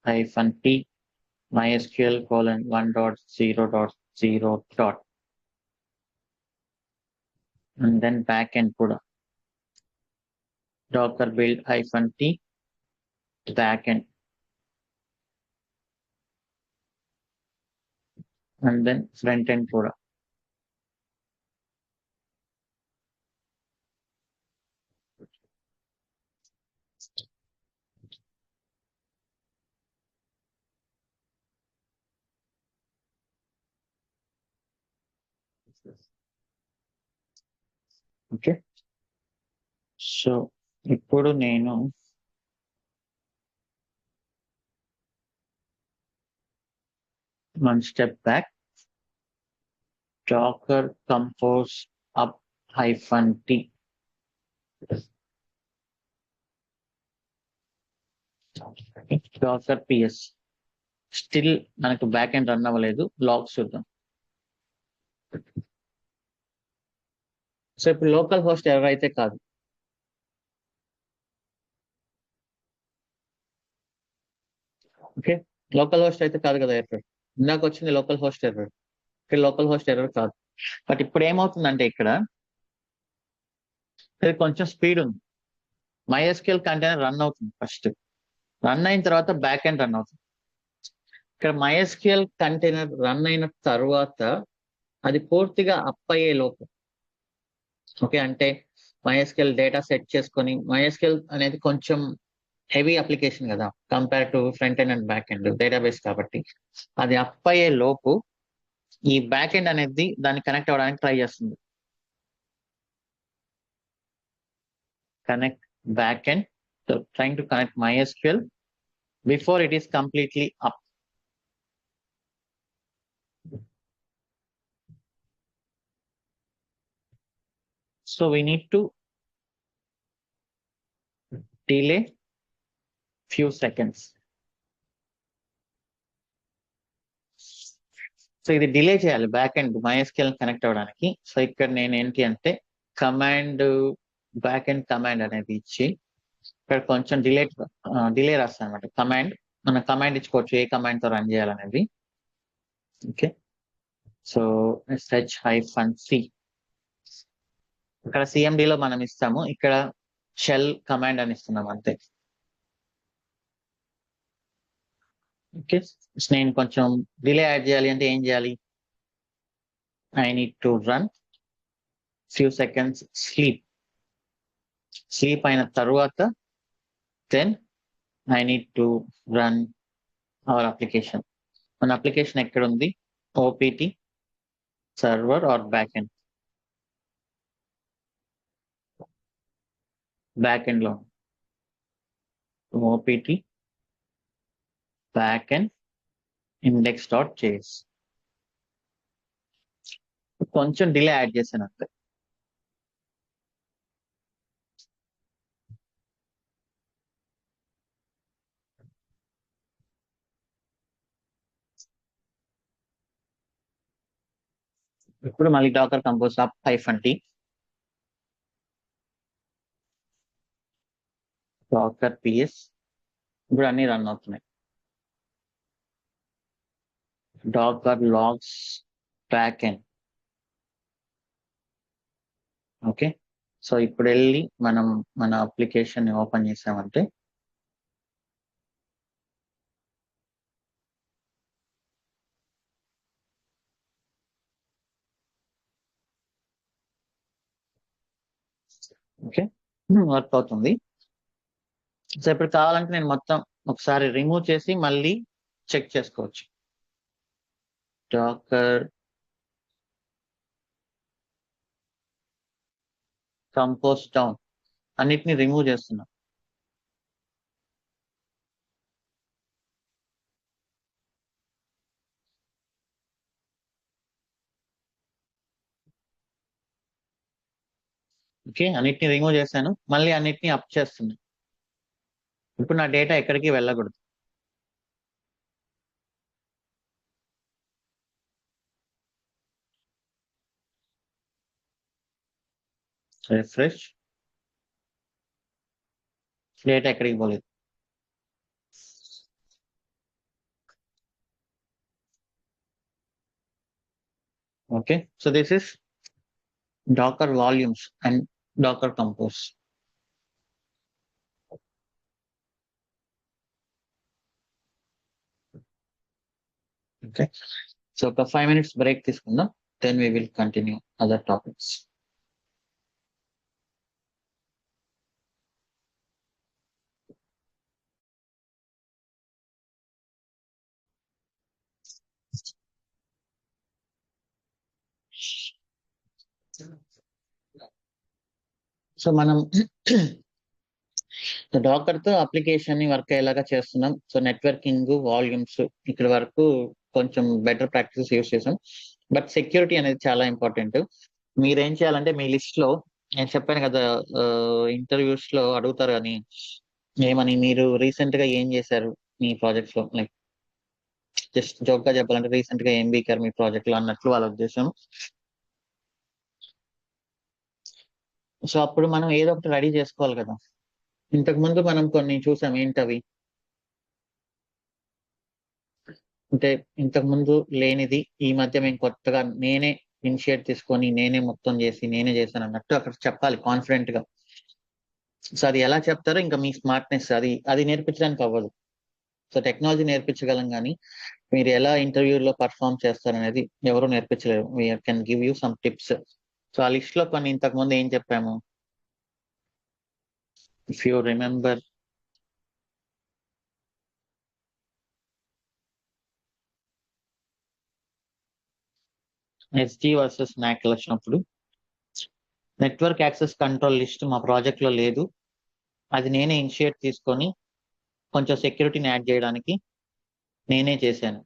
-t MySQL :1.0.0. and then backend కూడా docker build -t backend and then front end కూడా. ఓకే, సో ఇప్పుడు నేను one step back. Docker compose up -t. Docker ps. Still మనకు బ్యాక్ ఎండ్ రన్ అవ్వలేదు, logs చూద్దాం. సో ఇప్పుడు local host error అయితే కాదు. ఓకే, లోకల్ హోస్ట్ అయితే కాదు కదా ఎర్రర్. ఇందాక వచ్చింది లోకల్ హోస్ట్ ఎర్రర్, ఇక్కడ లోకల్ హోస్ట్ ఎర్రర్ కాదు. బట్ ఇప్పుడు ఏమవుతుందంటే ఇక్కడ ఇది కొంచెం స్పీడ్ ఉంది. MySQL కంటైనర్ రన్ అవుతుంది, ఫస్ట్ రన్ అయిన తర్వాత బ్యాక్ ఎండ్ రన్ అవుతుంది. ఇక్కడ MySQL కంటైనర్ రన్ అయిన తర్వాత అది పూర్తిగా అప్ అయ్యే లోపు, ఓకే, అంటే MySQL డేటా సెట్ చేసుకొని, MySQL అనేది కొంచెం హెవీ అప్లికేషన్ కదా compare to front end and back end database కాబట్టి, అది అప్ అయ్యే లోపు ఈ బ్యాక్ ఎండ్ అనేది దాన్ని కనెక్ట్ అవ్వడానికి ట్రై చేస్తుంది. Connect back end, so trying to connect MySQL before it is completely up. So we need to delay few seconds. So ఇది డిలే చేయాలి బ్యాక్ ఎండ్ MySQL కనెక్ట్ అవ్వడానికి. సో ఇక్కడ నేను ఏంటి అంటే కమాండ్ బ్యాక్ ఎండ్ కమాండ్ అనేది ఇచ్చి ఇక్కడ కొంచెం డిలే రాస్తాను అనమాట. మన కమాండ్ ఇచ్చుకోవచ్చు ఏ కమాండ్ తో రన్ చేయాలనేది. ఓకే, సో sh-c ఇక్కడ CMD లో మనం ఇస్తాము, ఇక్కడ షెల్ కమాండ్ అని ఇస్తున్నాం అంతే. ఓకే, నేను కొంచెం డిలే యాడ్ చేయాలి అంటే ఏం చేయాలి, I need to run few seconds sleep అయిన తర్వాత then I need to run our application. మన అప్లికేషన్ ఎక్కడ ఉంది, OPT server or back end, back end లో OPT బ్యాక్ ఎండ్ index.js. కొంచెం డిలే యాడ్ చేశాను అంతే. ఇప్పుడు మళ్ళీ Docker compose up -t Docker ps, ఇప్పుడు అన్ని రన్ అవుతున్నాయి. Docker logs back end. Okay, so ఇప్పుడు వెళ్ళి మనం మన అప్లికేషన్ ఓపెన్ చేసామంటే ఓకే వర్క్ అవుతుంది. సో ఇప్పుడు కావాలంటే నేను మొత్తం ఒకసారి రిమూవ్ చేసి మళ్ళీ చెక్ చేసుకోవచ్చు. డాకర్ కంపోజ్ డౌన్ అన్నిటిని రిమూవ్ చేస్తున్నా. ఓకే, అన్నిటిని రిమూవ్ చేశాను, మళ్ళీ అన్నిటిని అప్ చేస్తున్నా. ఇప్పుడు నా డేటా ఎక్కడికి వెళ్ళకూడదు. రిఫ్రెష్, డేటా ఎక్కడికి పోలేదు. Okay, so this is Docker volumes and Docker compose. Okay, so ఒక 5 minutes బ్రేక్ తీసుకుందాం, then we will continue other topics. So మనం డాకర్ తో అప్లికేషన్ ని వర్క్ అయ్యేలాగా చేస్తున్నాం. సో నెట్వర్కింగ్ వాల్యూమ్స్ ఇక్కడ వరకు కొంచెం బెటర్ ప్రాక్టీస్ యూస్ చేసాం. బట్ సెక్యూరిటీ అనేది చాలా ఇంపార్టెంట్. మీరేం చేయాలంటే మీ లిస్ట్ లో, నేను చెప్పాను కదా ఇంటర్వ్యూస్ లో అడుగుతారు అని, ఏమని మీరు రీసెంట్ గా ఏం చేశారు మీ ప్రాజెక్ట్స్ లో, లైక్ జస్ట్ జోక్ గా చెప్పాలంటే రీసెంట్ గా ఏం బీకారు మీ ప్రాజెక్ట్ లో అన్నట్లు వాళ్ళ ఉద్దేశం. సో అప్పుడు మనం ఏదో ఒకటి రెడీ చేసుకోవాలి కదా. ఇంతకు ముందు మనం కొన్ని చూసాం, ఏంటవి అంటే, ఇంతకు ముందు లేనిది ఈ మధ్య మేము కొత్తగా నేనే ఇనిషియేట్ తీసుకొని నేనే మొత్తం చేసి నేనే చేశాను అన్నట్టు అక్కడ చెప్పాలి కాన్ఫిడెంట్ గా. సో అది ఎలా చెప్తారో ఇంకా మీ స్మార్ట్నెస్, అది నేర్పించడానికి అవ్వదు. సో టెక్నాలజీ నేర్పించగలం కానీ మీరు ఎలా ఇంటర్వ్యూలో పర్ఫామ్ చేస్తారనేది ఎవరు నేర్పించలేరు. We can give you some tips. So ఆ లిస్ట్ లో కొన్ని ఇంతకు ముందు ఏం చెప్పాము, if you remember. SG versus నాక్ వచ్చినప్పుడు నెట్వర్క్ యాక్సెస్ కంట్రోల్ లిస్ట్ మా ప్రాజెక్ట్ లో లేదు. అది నేనే ఇనిషియేట్ తీసుకొని కొంచెం సెక్యూరిటీని యాడ్ చేయడానికి నేనే చేశాను.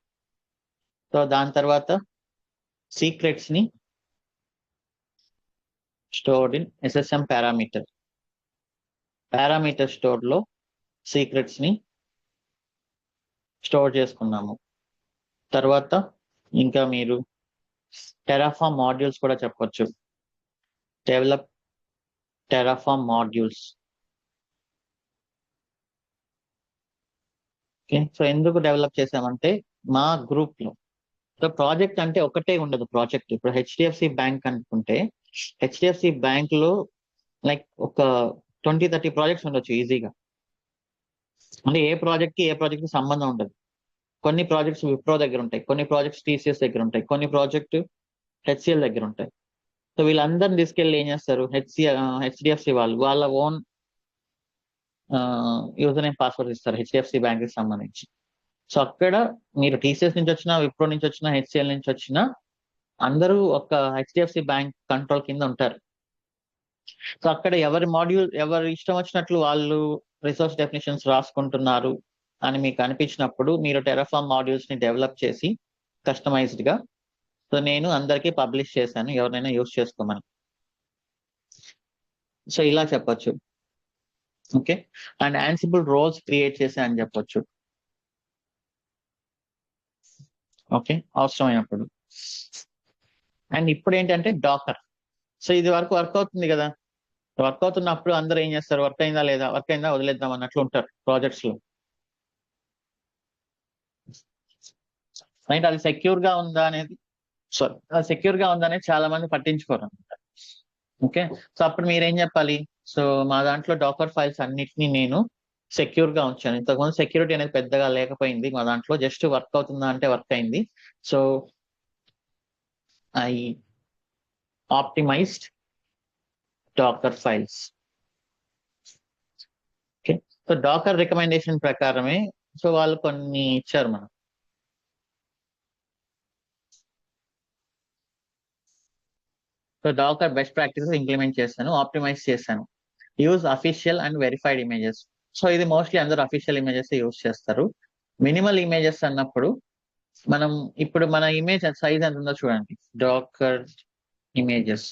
సో దాని తర్వాత సీక్రెట్స్ ని stored in SSM parameter store లో సీక్రెట్స్ ని స్టోర్ చేసుకున్నాము. తర్వాత ఇంకా మీరు టెరాఫామ్ మాడ్యూల్స్ కూడా చెప్పొచ్చు. Develop Terraform modules. Okay, so ఎందుకు డెవలప్ చేసామంటే మా గ్రూప్ లో, సో ప్రాజెక్ట్ అంటే ఒకటే ఉండదు. ప్రాజెక్ట్ ఇప్పుడు హెచ్డిఎఫ్సి బ్యాంక్ అనుకుంటే హెచ్డిఎఫ్సి బ్యాంక్ లో లైక్ ఒక 20-30 ప్రాజెక్ట్స్ ఉండొచ్చు ఈజీగా. అంటే ఏ ప్రాజెక్ట్ కి ఏ ప్రాజెక్ట్ కి సంబంధం ఉండదు. కొన్ని ప్రాజెక్ట్స్ విప్రో దగ్గర ఉంటాయి, కొన్ని ప్రాజెక్ట్స్ టీసీఎస్ దగ్గర ఉంటాయి, కొన్ని ప్రాజెక్ట్ హెచ్సిఎల్ దగ్గర ఉంటాయి. సో వీళ్ళందరిని తీసుకెళ్ళి ఏం చేస్తారు, హెచ్డిఎఫ్సి వాళ్ళు వాళ్ళ ఓన్ యూజర్ నేమ్ పాస్వర్డ్ ఇస్తారు హెచ్డిఎఫ్సి బ్యాంక్ కి సంబంధించి. సో అక్కడ మీరు టీసీఎస్ నుంచి వచ్చినా, విప్రో నుంచి వచ్చినా, హెచ్సిఎల్ నుంచి వచ్చినా అందరూ ఒక హెచ్డిఎఫ్సి బ్యాంక్ కంట్రోల్ కింద ఉంటారు. సో అక్కడ ఎవరి ఇష్టం వచ్చినట్లు వాళ్ళు రిసోర్స్ డెఫినేషన్స్ రాసుకుంటున్నారు అని మీకు అనిపించినప్పుడు మీరు టెరాఫామ్ మాడ్యూల్స్ ని డెవలప్ చేసి కస్టమైజ్డ్ గా, సో నేను అందరికీ పబ్లిష్ చేశాను ఎవరినైనా యూజ్ చేసుకోమని. సో ఇలా చెప్పొచ్చు. Okay, and Ansible roles create చేశా అని చెప్పొచ్చు. ఓకే, అవసరమైనప్పుడు. అండ్ ఇప్పుడు ఏంటంటే డాకర్. సో ఇది వరకు వర్క్ అవుతుంది కదా, వర్క్ అవుతున్నప్పుడు అందరూ ఏం చేస్తారు, వర్క్ అయిందా లేదా, వర్క్ అయిందా వదిలేద్దాం అన్నట్లు ఉంటారు ప్రాజెక్ట్స్ లో. రైట్, అది సెక్యూర్ గా ఉందా అనేది, సారీ, అది సెక్యూర్ గా ఉందా అనేది చాలా మంది పట్టించుకోరు అనమాట. ఓకే, సో అప్పుడు మీరేం చెప్పాలి, సో మా దాంట్లో డాకర్ ఫైల్స్ అన్నిటినీ నేను సెక్యూర్ గా ఉంచాను. ఇంతకుముందు సెక్యూరిటీ అనేది పెద్దగా లేకపోయింది మా దాంట్లో, జస్ట్ వర్క్ అవుతుందా అంటే వర్క్ అయింది. So I optimized Docker files. Okay, so Docker recommendation ప్రకారమే సో వాళ్ళు కొన్ని ఇచ్చారు మనం. So Docker best practices implement చేశాను, ఆప్టిమైజ్ చేశాను. Use official and verified images. So ఇది మోస్ట్లీ అందరూ అఫీషియల్ ఇమేజెస్ యూజ్ చేస్తారు. మినిమల్ ఇమేజెస్ అన్నప్పుడు మనం ఇప్పుడు మన ఇమేజ్ సైజ్ ఎంత ఉందో చూడండి. Docker images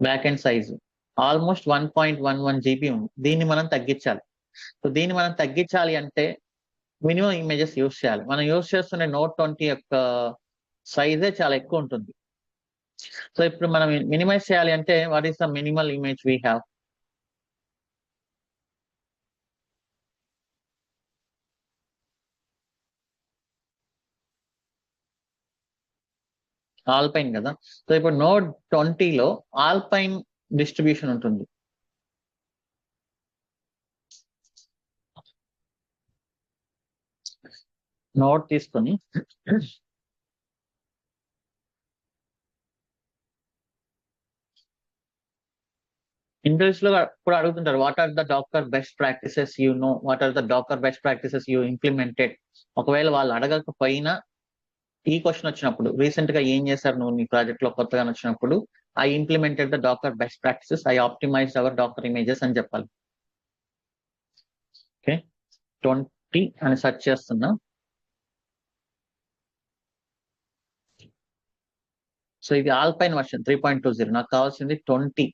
back end size almost 1.11 GB ఉంది. దీన్ని మనం తగ్గించాలి. సో దీన్ని మనం తగ్గించాలి అంటే మినిమం ఇమేజెస్ యూజ్ చేయాలి. మనం యూజ్ చేస్తున్న Note 20 యొక్క సైజే చాలా ఎక్కువ ఉంటుంది. సో ఇప్పుడు మనం మినిమైజ్ చేయాలి అంటే what is the minimal image we have. Alpine కదా. సో ఇప్పుడు Note 20లో ఆల్పైన్ డిస్ట్రిబ్యూషన్ ఉంటుంది. నోట్ తీసుకొని ఇంటర్వ్యూస్ లో కూడా అడుగుతుంటారు, what are the Docker best practices you know, what are the Docker best practices you implemented. ఒకవేళ వాళ్ళు అడగకపోయినా ఈ క్వశ్చన్ వచ్చినప్పుడు రీసెంట్ గా ఏం చేశారు నువ్వు నీ ప్రాజెక్ట్ లో కొత్తగా వచ్చినప్పుడు, I implemented the Docker best practices, I optimized our Docker images అని చెప్పాలి. ఓకే, 20 అని సెర్చ్ చేస్తున్నా. సో ఇది ఆల్పైన్ వర్షన్ 3.20. నాకు కావాల్సింది 20.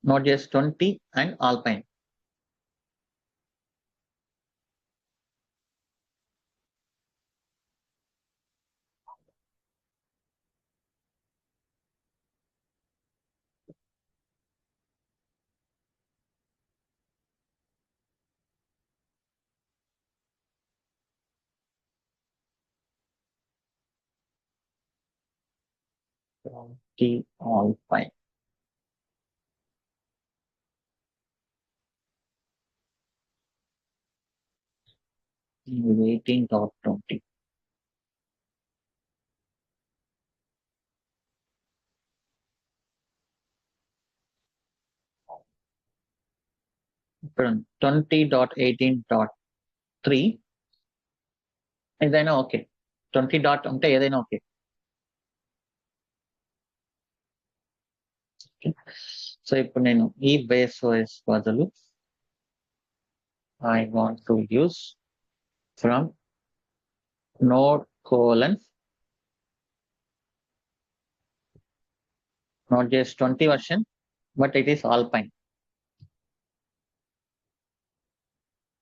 నోట్ చేసి 20 and alpine. 20 all fine. Waiting dot 20. ఇప్పుడు 20.18.3 ఏదైనా ఓకే. 20 డాట్ ఉంటే ఏదైనా ఓకే. సో ఇప్పుడు నేను ఈ బేస్ ఓఎస్ బదులు I want to use from node colon Node.js 20 version, but it is Alpine.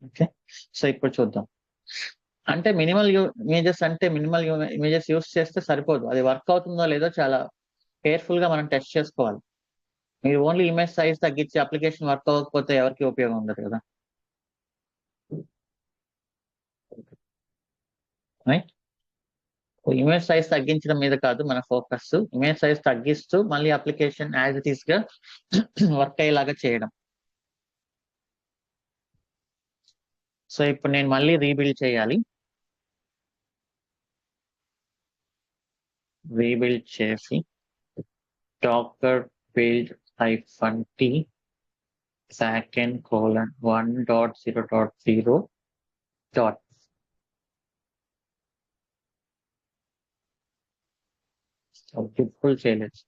Okay. So ఇప్పుడు చూద్దాం. అంటే మినిమల్ ఇమేజెస్ అంటే మినిమల్ ఇమేజెస్ యూస్ చేస్తే సరిపోదు. అది వర్క్ అవుతుందో లేదో చాలా కేర్ఫుల్ గా మనం టెస్ట్ చేసుకోవాలి. మీరు ఓన్లీ ఇమేజ్ సైజ్ తగ్గించి అప్లికేషన్ వర్క్ అవ్వకపోతే ఎవరికి ఉపయోగం ఉండదు కదా. రైట్. ఇమేజ్ సైజ్ తగ్గించడం మీద కాదు మన ఫోకస్. ఇమేజ్ సైజ్ తగ్గిస్తూ మళ్ళీ అప్లికేషన్ యాజ్ ఇట్ ఈస్ గా వర్క్ అయ్యేలాగా చేయడం. సో ఇప్పుడు నేను మళ్ళీ రీబిల్డ్ చేయాలి. రీబిల్డ్ చేసి docker build -t second colon 1.0.0 dot. Full చేయలేదు.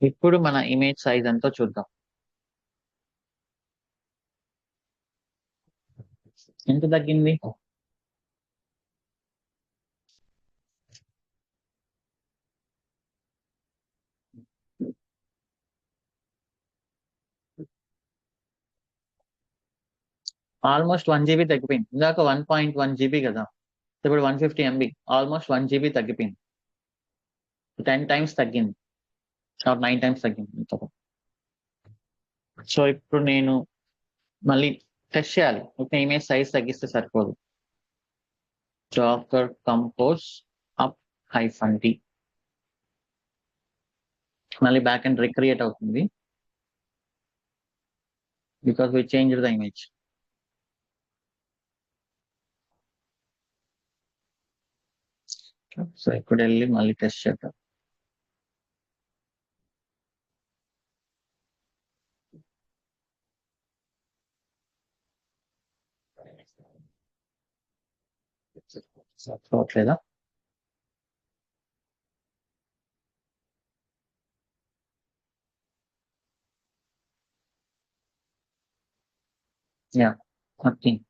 ఇప్పుడు మన ఇమేజ్ సైజ్ ఎంతో చూద్దాం. ఎంత తగ్గింది? ఆల్మోస్ట్ 1 GB తగ్గిపోయింది. ఇందాక 1.1 GB కదా, ఇప్పుడు 150 MB, ఆల్మోస్ట్ 1 GB తగ్గిపోయింది. 10 times తగ్గింది, 9 times తగ్గింది. సో ఇప్పుడు నేను మళ్ళీ టెస్ట్ చేయాలి. ఒక ఇమేజ్ సైజ్ తగ్గిస్తే సరిపోదు. docker compose up -t మళ్ళీ బ్యాక్ ఎండ్ రిక్రియేట్ అవుతుంది because we change the image. So ఇప్పుడు వెళ్ళి మళ్ళీ టెస్ట్ చేద్దాం. చూడట్లేదా? Yeah, working.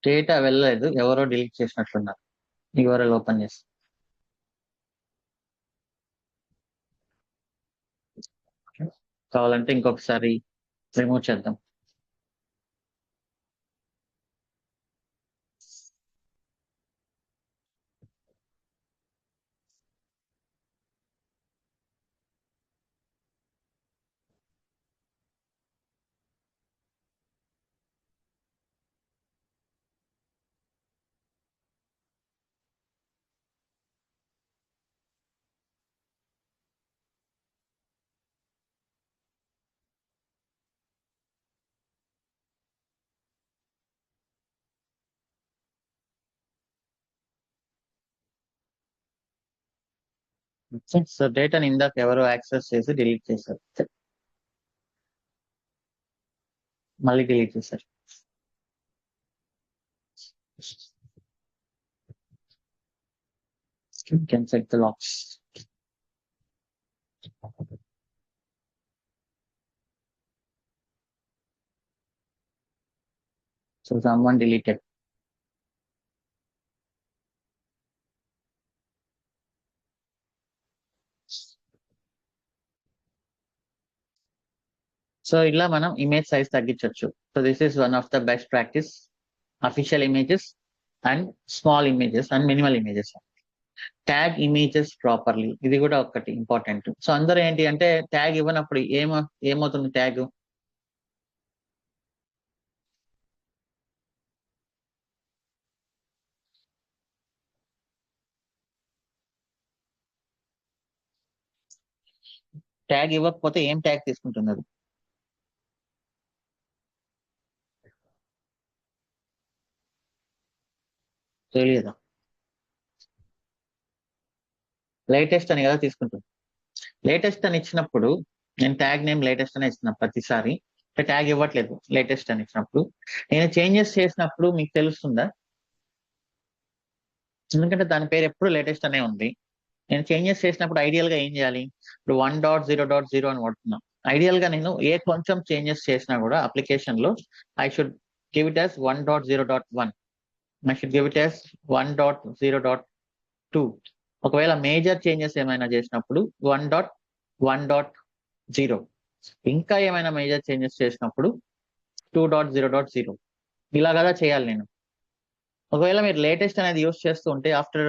డేటా వెళ్ళలేదు, ఎవరో డిలీట్ చేసినట్లున్నారు. యూఆర్ఎల్ ఓపెన్ చేసి కావాలంటే ఇంకొకసారి రిమూవ్ చేద్దాం. సో డేటాని ఇందాక ఎవరో యాక్సెస్ చేసి డిలీట్ చేశారు, మళ్ళీ డిలీట్ చేశారు. You can check the logs. So someone deleted. So ఇలా మనం ఇమేజ్ సైజ్ తగ్గించవచ్చు. So this is one of the best practice. Official images and small images and minimal images. Tag images properly, ఇది కూడా ఒకటి important. So అందరూ ఏంటి అంటే tag ఇవ్వనప్పుడు ఏమవుతుంది ట్యాగ్? ట్యాగ్ ఇవ్వకపోతే ఏం ట్యాగ్ తీసుకుంటుంది అది? తెలియదా? లేటెస్ట్ అని కదా తీసుకుంటుంది. లేటెస్ట్ అని ఇచ్చినప్పుడు నేను ట్యాగ్ నేమ్ లేటెస్ట్ అని ఇస్తున్నా ప్రతిసారి. ట్యాగ్ ఇవ్వట్లేదు లేటెస్ట్ అని ఇచ్చినప్పుడు. నేను చేంజెస్ చేసినప్పుడు మీకు తెలుస్తుందా? ఎందుకంటే దాని పేరు ఎప్పుడు లేటెస్ట్ అనే ఉంది. నేను చేంజెస్ చేసినప్పుడు ఐడియల్ గా ఏం చేయాలి? ఇప్పుడు 1.0.0 అని వాడుతున్నాం. ఐడియల్ గా నేను కొంచెం చేంజెస్ చేసినా కూడా అప్లికేషన్ లో I should give it as 1.0.1. I should give it as 1.0.2. ఒకవేళ మేజర్ చేంజెస్ ఏమైనా చేసినప్పుడు 1.1.0. ఇంకా ఏమైనా మేజర్ చేంజెస్ చేసినప్పుడు 2.0.0. ఇలా కదా చేయాలి నేను. ఒకవేళ మీరు లేటెస్ట్ అనేది యూస్ చేస్తూ ఉంటే ఆఫ్టర్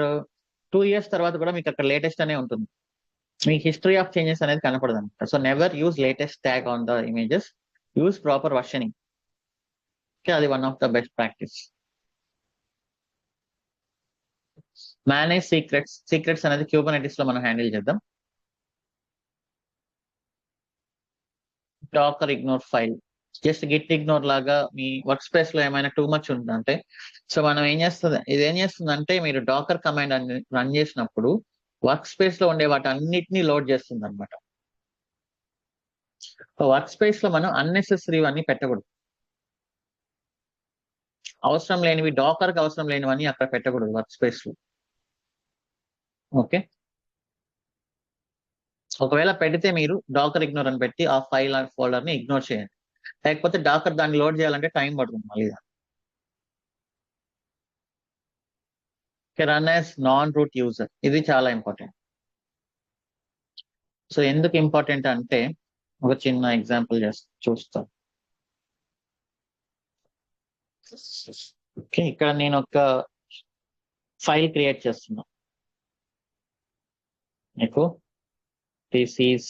2 years తర్వాత కూడా మీకు అక్కడ లేటెస్ట్ అనే ఉంటుంది. మీకు హిస్టరీ ఆఫ్ చేంజెస్ అనేది కనపడదు అనమాట. So never use latest tag on the images. Use proper versioning. అది one of the best practice. Manage secrets అనేది క్యూబర్నెటిస్ లో మనం హ్యాండిల్ చేద్దాం. Docker ignore file. Just git ignore లాగా మీ వర్క్ స్పేస్ లో ఏమైనా టూ మచ్ ఉందంటే, సో మనం ఏం చేస్తుందంటే మీరు డాకర్ కమాండ్ రన్ చేసినప్పుడు వర్క్ స్పేస్ లో ఉండే వాటి అన్నిటినీ లోడ్ చేస్తుంది అనమాట. వర్క్ స్పేస్ లో మనం అన్నెసెసరీ అన్ని పెట్టకూడదు. అవసరం లేనివి, డాకర్ కి అవసరం లేనివన్నీ అక్కడ పెట్టకూడదు వర్క్ స్పేస్ లో. ఓకే. ఒకవేళ పెడితే మీరు డాకర్ ఇగ్నోర్ అని పెట్టి ఆ ఫైల్ అండ్ ఫోల్డర్ ని ఇగ్నోర్ చేయండి. లేకపోతే డాకర్ దాన్ని లోడ్ చేయాలంటే టైం పడుతుంది మళ్ళీ. Run as non root user, ఇది చాలా ఇంపార్టెంట్. సో ఎందుకు ఇంపార్టెంట్ అంటే ఒక చిన్న ఎగ్జాంపుల్ చూస్తాం. ఓకే, ఇక్కడ నేను ఒక ఫైల్ క్రియేట్ చేస్తున్నా. మీకు this is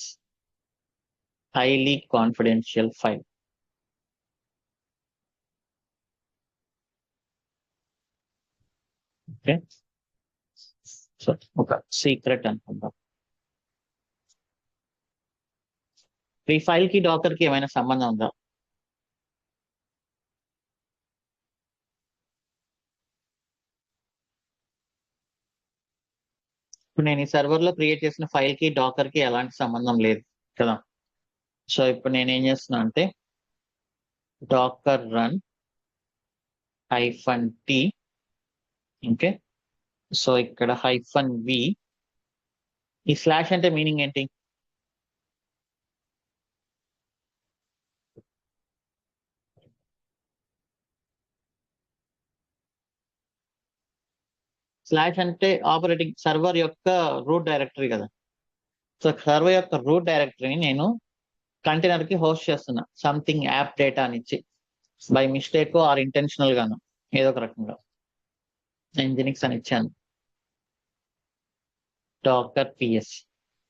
highly confidential file. Okay, so ఒక సీక్రెట్ అనుకుందాం. ఈ ఫైల్ కి డాకర్ కి ఏమైనా సంబంధం ఉందా? ఇప్పుడు నేను ఈ సర్వర్ లో క్రియేట్ చేసిన ఫైల్ కి డాకర్ కి ఎలాంటి సంబంధం లేదు కదా. సో ఇప్పుడు నేను ఏం చేస్తున్నా అంటే Docker run -t. Okay, so ఇక్కడ -v. ఈ స్లాష్ అంటే మీనింగ్ ఏంటి? స్లాష్ అంటే ఆపరేటింగ్ సర్వర్ యొక్క రూట్ డైరెక్టరీ కదా. సో సర్వర్ యొక్క రూట్ డైరెక్టరీని నేను కంటైనర్ కి హోస్ట్ చేస్తున్నా సంథింగ్ యాప్ డేటా అని ఇచ్చి, బై మిస్టేక్ ఆర్ ఇంటెన్షనల్ గాను ఏదో ఒక రకంగా ఇంజినిక్స్ అని ఇచ్చాను. Dakar PS.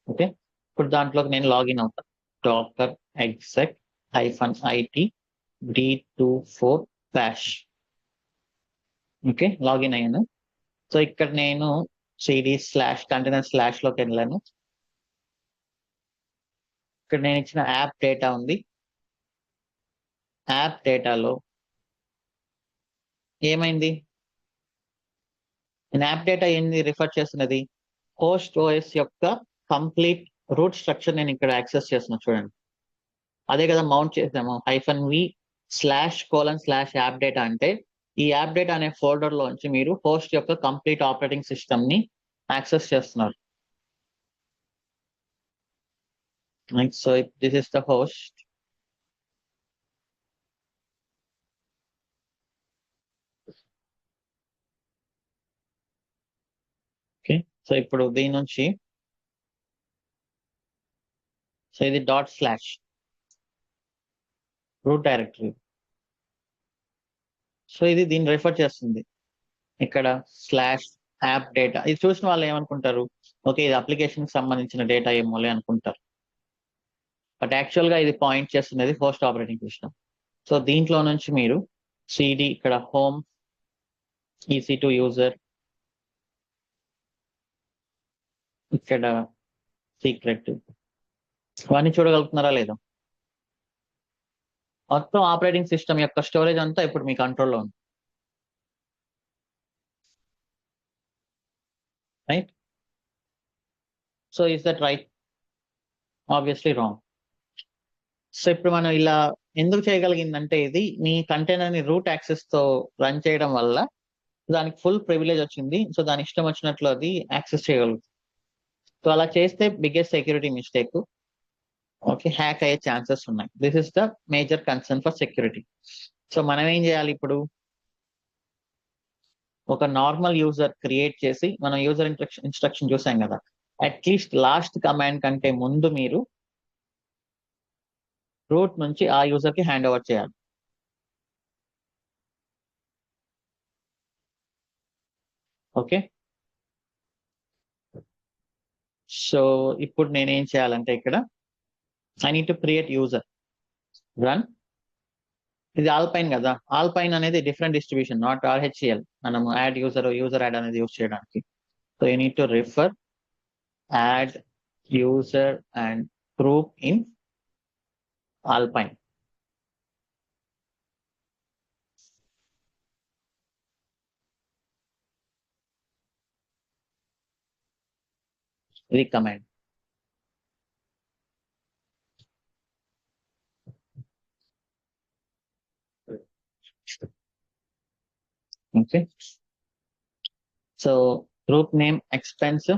ఓకే, ఇప్పుడు దాంట్లోకి నేను లాగిన్ అవుతాను. Docker exec -it d24 / okay, login అయ్యాను. సో ఇక్కడ నేను cd/container/ లోకి వెళ్ళాను. ఇక్కడ నేను ఇచ్చిన యాప్ డేటా ఉంది. యాప్ డేటాలో ఏమైంది? నేను యాప్ డేటా ఏంది రిఫర్ చేస్తున్నది? హోస్ట్ ఓఎస్ యొక్క కంప్లీట్ రూట్ స్ట్రక్చర్ నేను ఇక్కడ యాక్సెస్ చేస్తున్నా చూడండి. అదే కదా మౌంట్ చేసాము -v/:/యాప్ డేటా అంటే ఈ యాప్ డేటా అనే ఫోల్డర్ లోంచి మీరు హోస్ట్ యొక్క కంప్లీట్ ఆపరేటింగ్ సిస్టమ్ ని యాక్సెస్ చేస్తున్నారు. So this is the host. Okay, so ఇప్పుడు దీని నుంచి సో ఇది dot slash. Root directory. So ఇది దీన్ని రెఫర్ చేస్తుంది. ఇక్కడ స్లాష్ యాప్ డేటా, ఇది చూసిన వాళ్ళు ఏమనుకుంటారు, ఓకే ఇది అప్లికేషన్ సంబంధించిన డేటా ఏమోలే అనుకుంటారు. బట్ యాక్చువల్ గా ఇది పాయింట్ చేస్తున్నది హోస్ట్ ఆపరేటింగ్ సిస్టమ్. సో దీంట్లో నుంచి మీరు సిడి ఇక్కడ హోమ్ EC2 యూజర్, ఇక్కడ సీక్రెట్, ఇవన్నీ చూడగలుగుతున్నారా లేదా? మొత్తం ఆపరేటింగ్ సిస్టమ్ యొక్క స్టోరేజ్ అంతా ఇప్పుడు మీ కంట్రోల్లో ఉంది, right? So is that right? Obviously wrong. So ఇప్పుడు మనం ఇలా ఎందుకు చేయగలిగిందంటే, ఇది మీ కంటైనర్ ని రూట్ యాక్సెస్ తో రన్ చేయడం వల్ల దానికి ఫుల్ ప్రివిలేజ్ వచ్చింది. సో దాని ఇష్టం వచ్చినట్లు అది యాక్సెస్ చేయగలుగుతుంది. సో అలా చేస్తే biggest security mistake. Okay, hack అయ్యే ఛాన్సెస్ ఉన్నాయి. This is the major concern for security. So మనం ఏం చేయాలి ఇప్పుడు? ఒక నార్మల్ యూజర్ క్రియేట్ చేసి, మనం యూజర్ ఇన్స్ట్రక్షన్ చూసాం కదా, అట్లీస్ట్ లాస్ట్ కమాండ్ కంటే ముందు మీరు రూట్ నుంచి ఆ యూజర్ కి హ్యాండ్ ఓవర్ చేయాలి. ఓకే, సో ఇప్పుడు నేనేం చేయాలంటే, ఇక్కడ I need to create user, run. ఇది ఆల్పైన్ కదా, ఆల్పైన్ అనేది డిఫరెంట్ డిస్ట్రిబ్యూషన్, నాట్ RHEL. మనం యాడ్ యూజర్ యాడ్ అనేది యూజ్ చేయడానికి. So you need to refer add user and group in Alpine. ఇది command. Okay, so group name expense,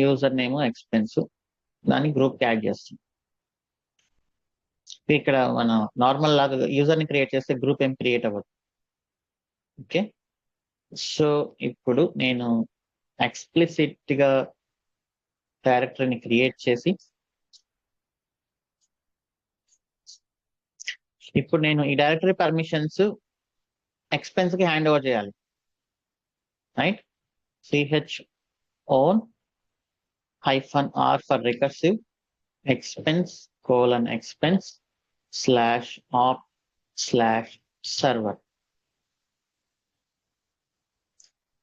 user name expense, దాన్ని group కి add చేస్తాం. ఇక్కడ మనం నార్మల్ లాగా యూజర్ ని క్రియేట్ చేస్తే గ్రూప్ ఏం క్రియేట్ అవ్వదు. ఓకే, సో ఇప్పుడు నేను ఎక్స్ప్లిసిట్ గా డైరెక్టరీని క్రియేట్ చేసి, ఇప్పుడు నేను ఈ డైరెక్టరీ పర్మిషన్స్ ఎక్స్పెన్స్ కి హ్యాండ్ ఓవర్ చేయాలి, right? chown -r for recursive expense :expense /op/server.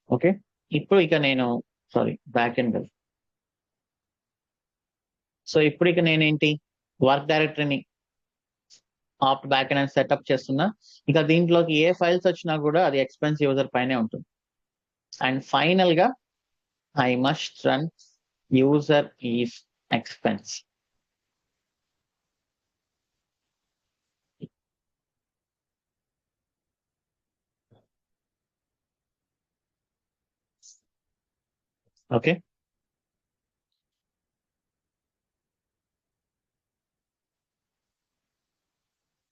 Okay, ఇప్పుడు ఇక నేను బ్యాక్ ఎండ్. సో ఇప్పుడు ఇక నేనేంటి, వర్క్ డైరెక్టరీని ఆప్ట్ బ్యాక్ ఎండ్ అని సెటప్ చేస్తున్నా. ఇక దీంట్లోకి ఏ ఫైల్స్ వచ్చినా కూడా అది ఎక్స్పెన్స్ యూజర్ పైనే ఉంటుంది. అండ్ ఫైనల్ గా I must run user is expense. Okay,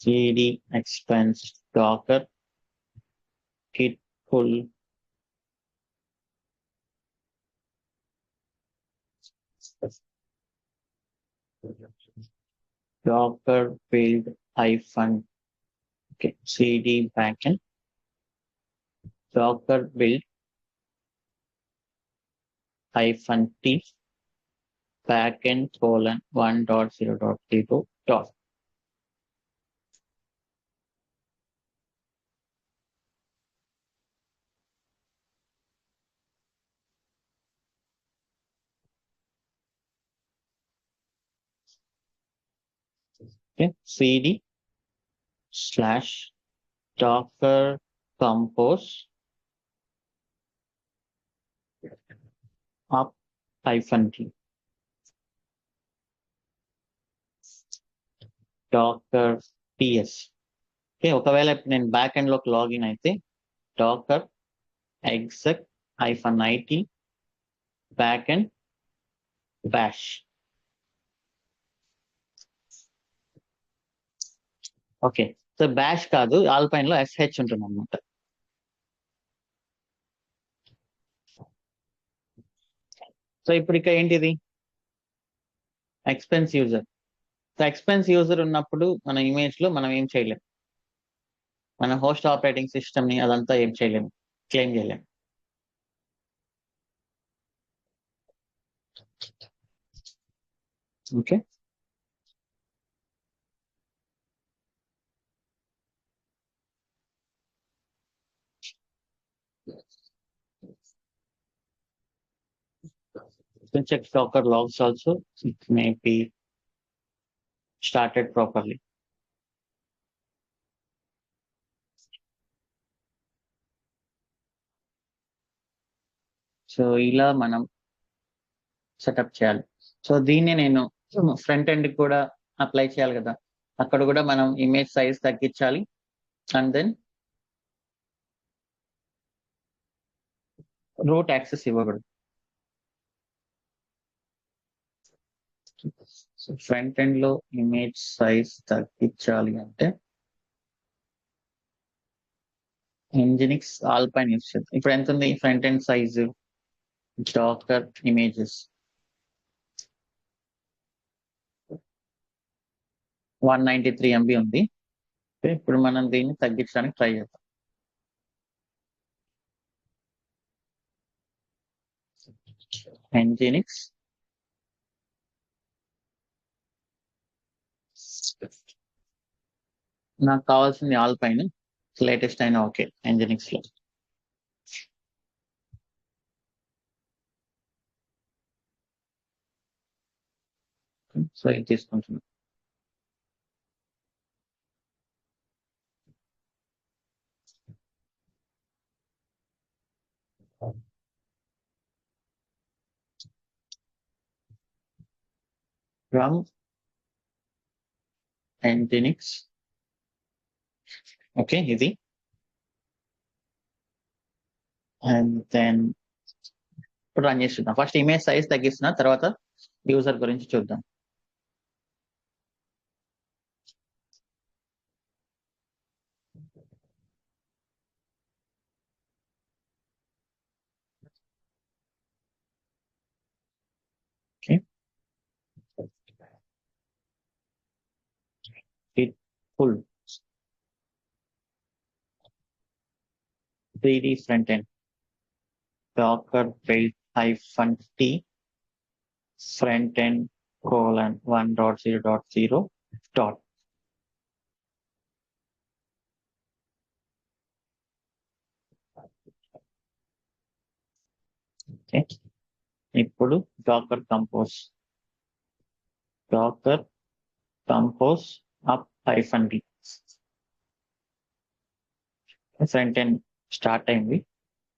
cd expense docker git pull docker build cd backend docker build -t backend :1.0.0. Okay, cd /docker compose up -t docker ps. Okay, ఒకవేళ నేను back end లోకి login అయితే docker exec -it backend bash. Okay, so bash కాదు, alpine లో SH ఉంటుంది అనమాట. So ఇప్పుడు ఇక ఏంటిది, ఎక్స్పెన్స్ యూజర్. ఎక్స్పెన్స్ యూజర్ ఉన్నప్పుడు మన ఇమేజ్ లో మనం ఏం చేయలేం. మన హోస్ట్ ఆపరేటింగ్ సిస్టమ్ ని అదంతా ఏం చేయలేము, క్లెయిమ్ చేయలేం. Okay. Check Docker logs also, it may be started properly. So ఇలా మనం సెటప్ చేయాలి. సో దీన్ని నేను ఫ్రంట్ ఎండ్ కూడా అప్లై చేయాలి కదా, అక్కడ కూడా మనం ఇమేజ్ సైజ్ తగ్గించాలి. అండ్ దెన్ రూట్ యాక్సెస్ ఇవ్వకూడదు. సో ఫ్రంట్ ఎండ్ లో ఇమేజ్ సైజ్ తగ్గించాలి అంటే ఇంజినిక్స్ ఆల్ పైన యూస్ చేద్దాం. ఇప్పుడు ఎంత ఉంది front end size Docker images? 193 MB ఉంది. ఇప్పుడు మనం దీన్ని తగ్గించడానికి ట్రై చేద్దాం. ఇంజినిక్స్ నాకు కావాల్సింది ఆల్ పైన, లేటెస్ట్ అయినా ఓకే ఇంజినిక్స్ లో. సో ఇది తీసుకుంటున్నాం. ఫ్రమ్ ఇంజినిక్స్, ఓకే ఇది. అండ్ దెన్ ఇప్పుడు రన్ చేసి చూద్దాం. ఫస్ట్ ఇమేజ్ సైజ్ తగ్గిస్తున్నా, తర్వాత యూజర్ గురించి చూద్దాం. Okay, it full 3D front end docker build -t front end :1.0.0 dot. Okay, ఇప్పుడు docker compose up -d front end start అయింది.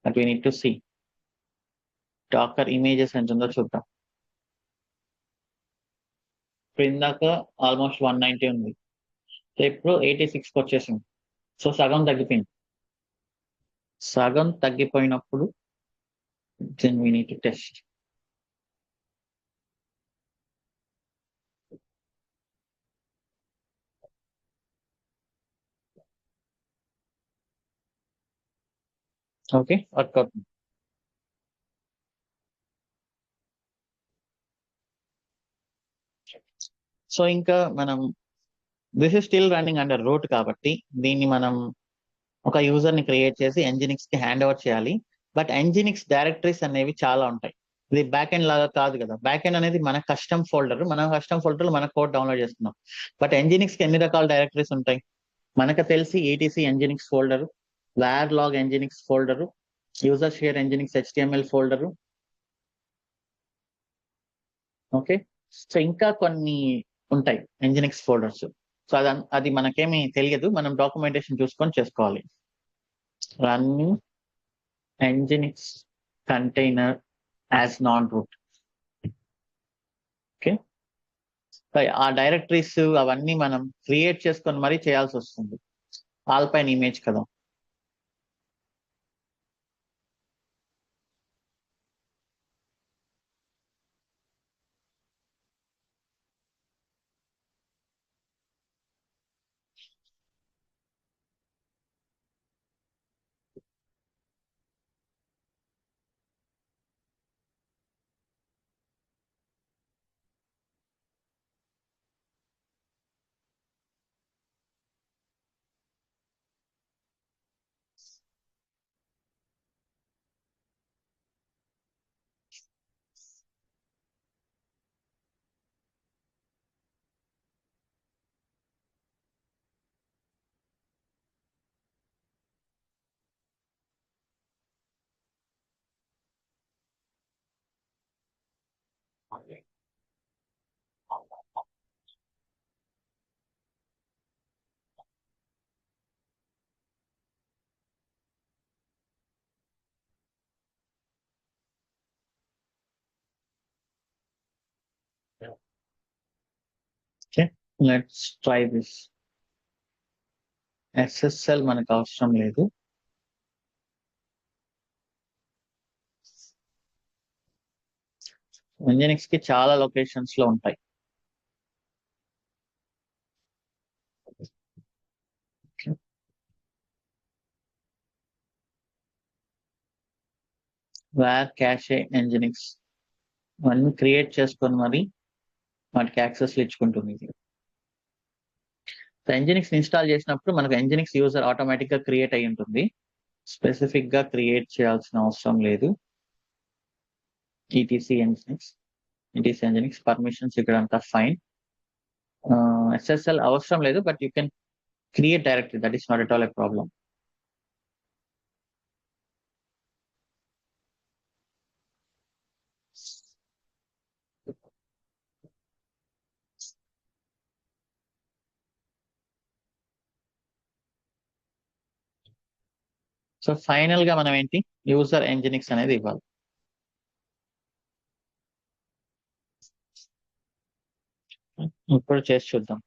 But we need to see docker images ఎంత ఉందో చూద్దాం. ఇప్పుడు ఇందాక ఆల్మోస్ట్ 190 ఉంది, సో ఇప్పుడు 86కి వచ్చేసింది. సో సగం తగ్గిపోయింది. సగం తగ్గిపోయినప్పుడు then we need to test. Okay, work అవుతుంది. సో ఇంకా మనం this is still running under root కాబట్టి దీన్ని మనం ఒక యూజర్ ని క్రియేట్ చేసి ఎంజినిక్స్ కి హ్యాండ్ ఓవర్ చేయాలి. బట్ ఎంజినిక్స్ డైరెక్టరీస్ అనేవి చాలా ఉంటాయి. ఇది బ్యాక్ ఎండ్ లాగా కాదు కదా. బ్యాక్ ఎండ్ అనేది మన కస్టమ్ ఫోల్డర్, మన కస్టమ్ ఫోల్డర్ మన కోడ్ డౌన్లోడ్ చేస్తున్నాం. బట్ ఎంజినిక్స్ కి ఎన్ని రకాల డైరెక్టరీస్ ఉంటాయి మనకు తెలిసి? ETC nginx folder, var log nginx folder, user share nginx HTML folder. Okay, so ఇంకా కొన్ని ఉంటాయి ఎంజినిక్స్ ఫోల్డర్స్. సో అది మనకేమీ తెలియదు, మనం డాక్యుమెంటేషన్ చూసుకొని చేసుకోవాలి. Run nginx container as non root. Okay, ఆ డైరెక్టరీస్ అవన్నీ మనం క్రియేట్ చేసుకొని మరీ చేయాల్సి వస్తుంది. ఆల్పైన్ ఇమేజ్ కదా. Let's try this. SSL మనకు అవసరం లేదు. Nginx కి చాలా లొకేషన్స్ లో ఉంటాయి. వేర్ క్యాషే Nginx అన్ని క్రియేట్ చేసుకొని మరి వాటికి యాక్సెస్ ఇచ్చుకుంటుంది ఇది. Nginx ఇన్స్టాల్ చేసినప్పుడు మనకు Nginx యూజర్ ఆటోమేటిక్ గా క్రియేట్ అయి ఉంటుంది. స్పెసిఫిక్ గా క్రియేట్ చేయాల్సిన అవసరం లేదు. etc Nginx పర్మిషన్స్ ఇక్కడ అంతా ఫైన్. SSL అవసరం లేదు, but you can create directly, that is not at all a problem. So final గా మనం ఏంటి, యూజర్ Nginx అనేది ఇవ్వాలి. ఇప్పుడు చేసి చూద్దాం.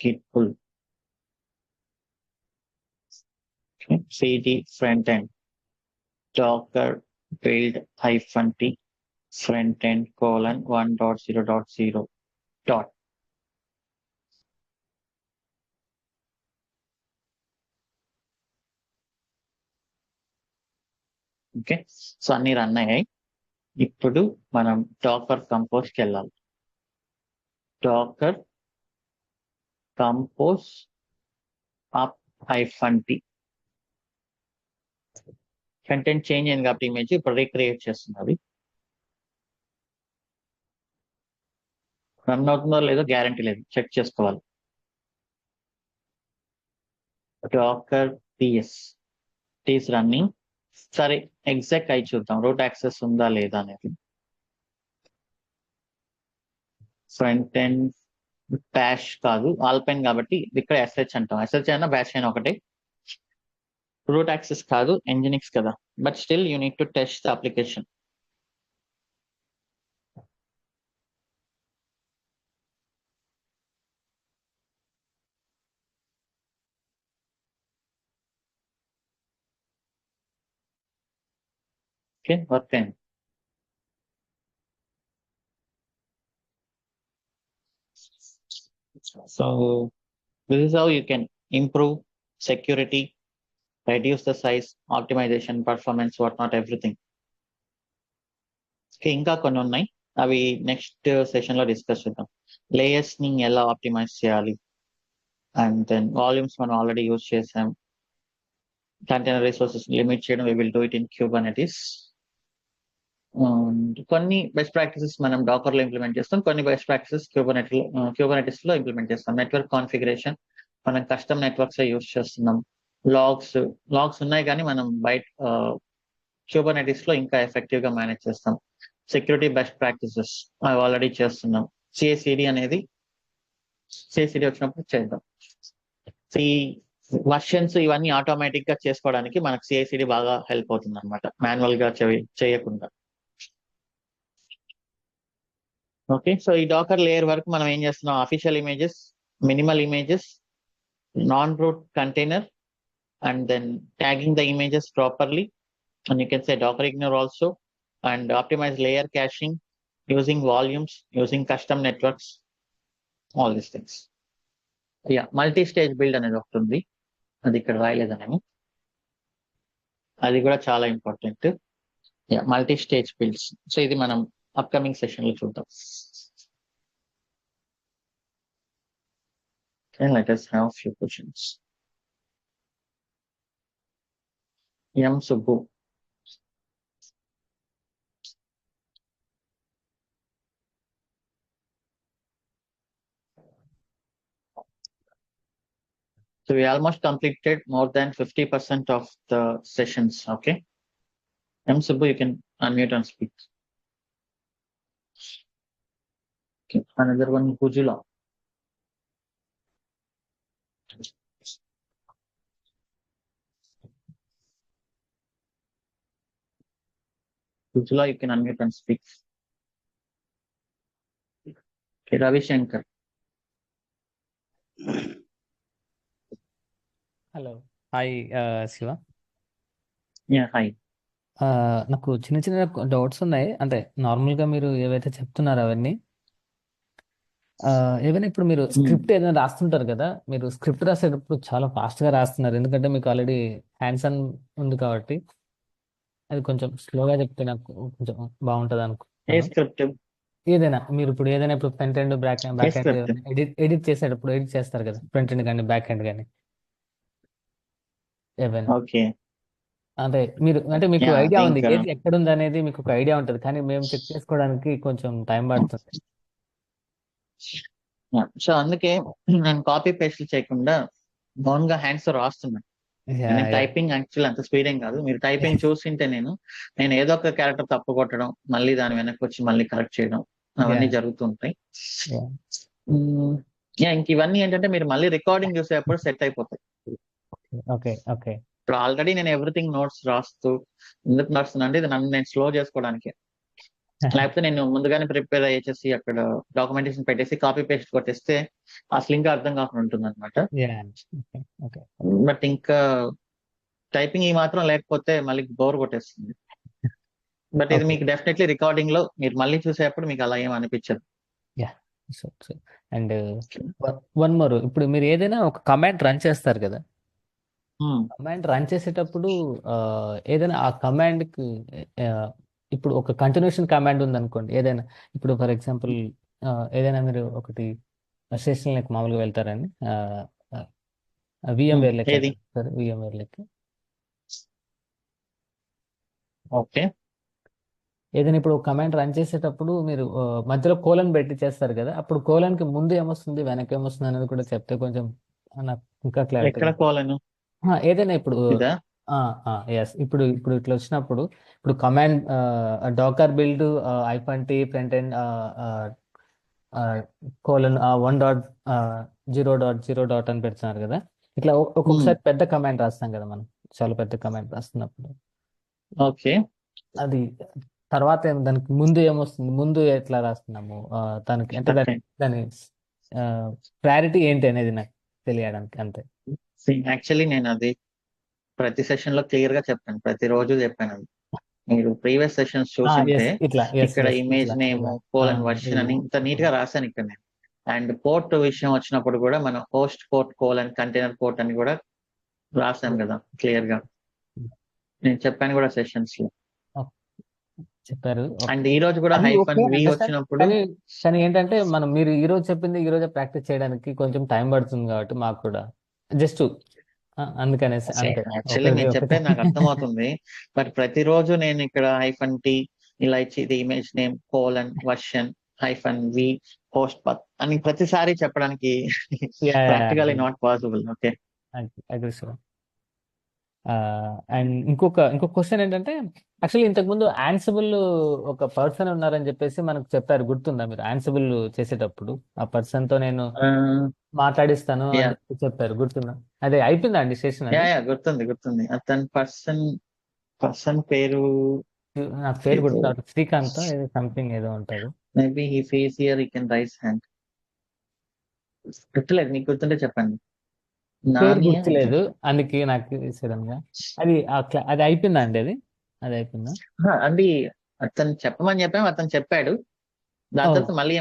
git pull cd front end docker build -t front end : 1.0.0 dot. Okay, so అన్ని రన్ అయ్యాయి. ఇప్పుడు మనం డాకర్ కంపోజ్ కి వెళ్ళాలి. Docker compose up -t content change అయింది కాబట్టి ఇమేజ్ ఇప్పుడు రీక్రియేట్ చేస్తున్నది. రన్ అవుతుందో లేదో గ్యారంటీ లేదు, చెక్ చేసుకోవాలి. Docker ps it's running. సరే, ఎగ్జాక్ట్ అయి చూద్దాం రూట్ యాక్సెస్ ఉందా లేదా అనేది. ఫ్రంట్ ఎండ్ బ్యాష్ కాదు, ఆల్పైన్ కాబట్టి ఇక్కడ SH అంటాం. SH అయినా బ్యాష్ అయినా ఒకటే. రూట్ యాక్సెస్ కాదు, Nginx కదా, but still you need to test the application. Okay, work అయింది. So this is how you can improve security, reduce the size, optimization, performance, whatnot, everything. ఇంకా కొన్ని ఉన్నాయి, అవి నెక్స్ట్ సెషన్ లో డిస్కస్ చేద్దాం. Layers ని ఎలా ఆప్టిమైజ్ చేయాలి, అండ్ దెన్ వాల్యూమ్స్ మనం ఆల్రెడీ యూజ్ చేసాం. కంటైనర్ రిసోర్సెస్ లిమిట్ చేయడం, we will do it in Kubernetes. కొన్ని బెస్ట్ ప్రాక్టీసెస్ మనం డాకర్ లో ఇంప్లిమెంట్ చేస్తాం, కొన్ని బెస్ట్ ప్రాక్టీసెస్ క్యూబర్నెటిస్ లో ఇంప్లిమెంట్ చేస్తాం. నెట్వర్క్ కాన్ఫిగరేషన్ మనం కస్టమ్ నెట్వర్క్స్ యూజ్ చేస్తున్నాం. లాగ్స్ ఉన్నాయి కానీ మనం బయట క్యూబర్నెటిస్ లో ఇంకా ఎఫెక్టివ్ గా మేనేజ్ చేస్తాం. సెక్యూరిటీ బెస్ట్ ప్రాక్టీసెస్ అవి ఆల్రెడీ చేస్తున్నాం. సిఐసిడి వచ్చినప్పుడు చేద్దాం. ఈ వర్షన్స్ ఇవన్నీ ఆటోమేటిక్ గా చేసుకోవడానికి మనకు సిఐసిడి బాగా హెల్ప్ అవుతుంది అనమాట, మాన్యువల్ గా చేయకుండా. ఓకే, సో ఈ డాకర్ లేయర్ వరకు మనం ఏం చేస్తున్నాం, official images, minimal images, non root container, and then tagging the images properly, and you can say docker ignore also, and optimize layer caching using volumes, using custom networks, all these things. Yeah, multi-stage build అనేది ఒకటి ఉంది, అది ఇక్కడ రాయలేదనేమో, అది కూడా చాలా important. Yeah, multi stage builds. So ఇది మనం అప్కమింగ్ సెషన్ లో చూద్దాం. And let us have few questions. M Subbu. So we almost completed more than 50% of the sessions. Okay, M Subbu, you can unmute and speak. Okay. Another one, Kujula. Kujula, you can unmute and speak. Ravishankar. Hello hi Shiva. Hi. నాకు చిన్న చిన్న doubts ఉన్నాయి. అంటే నార్మల్గా మీరు ఏవైతే చెప్తున్నారో అవన్నీ ఏవైనా ఇప్పుడు మీరు స్క్రిప్ట్ ఏదైనా రాస్తుంటారు కదా, మీరు స్క్రిప్ట్ రాసేటప్పుడు చాలా ఫాస్ట్గా రాస్తున్నారు, ఎందుకంటే మీకు ఆల్రెడీ హ్యాండ్స్ ఆన్ ఉంది కాబట్టి. అది కొంచెం స్లోగా చెప్తే నాకు కొంచెం బాగుంటుంది ఏ అనుకుంటున్నాను. స్క్రిప్ట్? ఏదైనా మీరు ఇప్పుడు ఏదైనా ఇప్పుడు ఫ్రంట్ ఎండ్ బ్యాక్ ఏ బ్యాక్ ఎండ్ స్క్రిప్ట్? ఎడిట్ చేసేటప్పుడు ఎడిట్ చేస్తారు కదా, ఫ్రంట్ ఎండ్ కానీ బ్యాక్ ఎండ్ కానీ ఏవైనా. ఓకే. అంటే మీరు అంటే మీకు ఐడియా అది ఉంది ఇంకా ఏది ఎక్కడుంది అనేది, మీకు ఒక ఐడియా ఉంటుంది, కానీ మేము చెక్ చేసుకోవడానికి కొంచెం టైం పడుతుంది. సో అందుకే నేను కాపీ పేస్ట్ చేయకుండా ఓన్ గా హ్యాండ్స్ తో రాస్తున్నాను. యా నేను యా టైపింగ్ యాక్చువల్ అంత స్పీడ్ ఏం కాదు. మీరు టైపింగ్ చూసింటే నేను ఏదో ఒక క్యారెక్టర్ తప్పు కొట్టడం, మళ్ళీ దాని వెనక్కి వచ్చి మళ్ళీ కరెక్ట్ చేయడం యా అవన్నీ జరుగుతుంటాయి. యా ఇంక ఇవన్నీ ఏంటంటే మీరు మళ్ళీ రికార్డింగ్ చూసేటప్పుడు సెట్ అయిపోతాయి. ఓకే ఓకే ఇప్పుడు ఆల్రెడీ నేను ఎవ్రీథింగ్ నోట్స్ రాస్తూ ఎందుకు రాస్తున్నా అంటే ఇది నన్ను నేను స్లో చేసుకోవడానికి. లేకపోతే నేను ముందుగానే ప్రిపేర్ అయ్యేసి అక్కడ డాక్యుమెంటేషన్ పెట్టేసి కాపీ పేస్ట్ కొట్టేస్తే అసలు ఇంకా అర్థం కాకుండా ఉంటుంది అనమాట. యా ఓకే ఓకే బట్ ఇంకా టైపింగ్ ఈ మాత్రం లేకపోతే మళ్ళీ బోర్ కొట్టేస్తుంది. బట్ ఇది ఓకే మీకు డెఫినెట్లీ రికార్డింగ్ లో మీరు మళ్ళీ చూసేటప్పుడు మీకు అలా ఏం అనిపించదు. Yeah so so and one more, ఇప్పుడు మీరు ఏదైనా ఒక కమాండ్ రన్ చేస్తారు కదా, Hmm. కమాండ్ రన్ చేసేటప్పుడు ఏదైనా ఆ కమాండ్కి ఇప్పుడు ఒక కంటిన్యూషన్ కమాండ్ ఉంది అనుకోండి ఏదైనా. ఇప్పుడు ఫర్ ఎగ్జాంపుల్ ఏదైనా మీరు ఒకటి స్టేషన్ లెక్క మామూలుగా వెళ్తారండి, విఎంవేర్ లెక్క ఏది? సార్, విఎంవేర్ లెక్క ఓకే. ఏదైనా ఇప్పుడు కమాండ్ రన్ చేసేటప్పుడు మీరు మధ్యలో కోలన్ పెట్టి చేస్తారు కదా, అప్పుడు కోలన్కి ముందు ఏమొస్తుంది వెనక్కి ఏమొస్తుంది అనేది కూడా చెప్తే కొంచెం నాకు ఇంకా క్లారిటీగా. ఎక్కడ కోలను ఏదైనా ఇప్పుడు ఇదా? ఎస్, ఇప్పుడు ఇప్పుడు ఇట్లా వచ్చినప్పుడు ఇప్పుడు కమాండ్ డాకర్ బిల్డ్ ఐఫంటీ ఫ్రంట్ ఎండ్ కోలన్ 1.0.0 అని పెడుతున్నారు కదా, ఇట్లా ఒక్కొక్కసారి పెద్ద కమాండ్ రాస్తాం కదా మనం, చాలా పెద్ద కమాండ్ రాస్తున్నప్పుడు ఓకే. అది తర్వాత దానికి ముందు ఏమొస్తుంది, ముందు ఎట్లా రాస్తున్నాము, దానికి అంటే దాని క్లారిటీ ఏంటి అనేది నాకు తెలియడానికి అంతే. యాక్చువల్లీ నేను అది ప్రతి సెషన్ లో క్లియర్ గా చెప్పాను, ప్రతిరోజు చెప్పాను అది. మీరు ప్రీవియస్ సెషన్స్ చూసింటే ఇట్లా ఎస్ ఇక్కడ ఎస్ ఇమేజ్ ఇట్లా నేమ్ ఇలా కోలన్ వర్షన్ అని ఇంత నీట్ గా రాశాను ఇక్కడ నేను. అండ్ పోర్ట్ విషయం వచ్చినప్పుడు కూడా మనం host port colon container port అని కూడా రాసాం కదా క్లియర్ గా. నేను చెప్పాను కూడా సెషన్స్ లో. చెప్పారు. అండ్ ఈ రోజు కూడా అది హైఫన్ ఓకే వి అండర్స్టాండ్, వచ్చినప్పుడు కానీ కానీ ఏంటంటే మనం మీరు ఈ రోజు చెప్పింది ఈ రోజే ప్రాక్టీస్ చేయడానికి కొంచెం టైం పడుతుంది కాబట్టి మాకు కూడా జస్ట్ అందుకనేసి అంతే. యాక్చువల్లీ నేను చెప్పేది నాకు అర్థమవుతుంది. బట్ ప్రతిరోజు నేను ఇక్కడ హైఫన్ టి ఇలా ఇచ్చి ఇది image name colon version hyphen V post path అని ప్రతిసారి చెప్పడానికి practically not possible. Okay. And ఇంకొక క్వశ్చన్ ఏంటంటే, యాక్చువల్లీ ఇంతకుముందు యాన్సిబుల్ ఒక పర్సన్ ఉన్నారని చెప్పేసి మనకు చెప్పారు, గుర్తుందా మీరు యాన్సిబుల్ చేసేటప్పుడు ఆ పర్సన్ తో నేను మాట్లాడిస్తాను అని చెప్పి చెప్పారు, గుర్తుందా? అదే అయిపోయిందా అండి సెషన్ అది? గుర్తుంది. అతని పర్సన్ పేరు నాకు పేరు గుర్తు, శ్రీకాంత్ ఏదో సంథింగ్ ఏదో ఉంటుంది. Maybe he face here he can rice hand. గుర్తులేదు, మీకు గుర్తుంటే చెప్పండి. పేరు గుర్తులేదు అందుకే నాకు సడన్ గా. అది అయిపోయిందా అండి? అది అయిపోయిందా అది అతను చెప్పమని చెప్పాము, అతను చెప్పాడు. దాని తర్వాత మళ్ళీ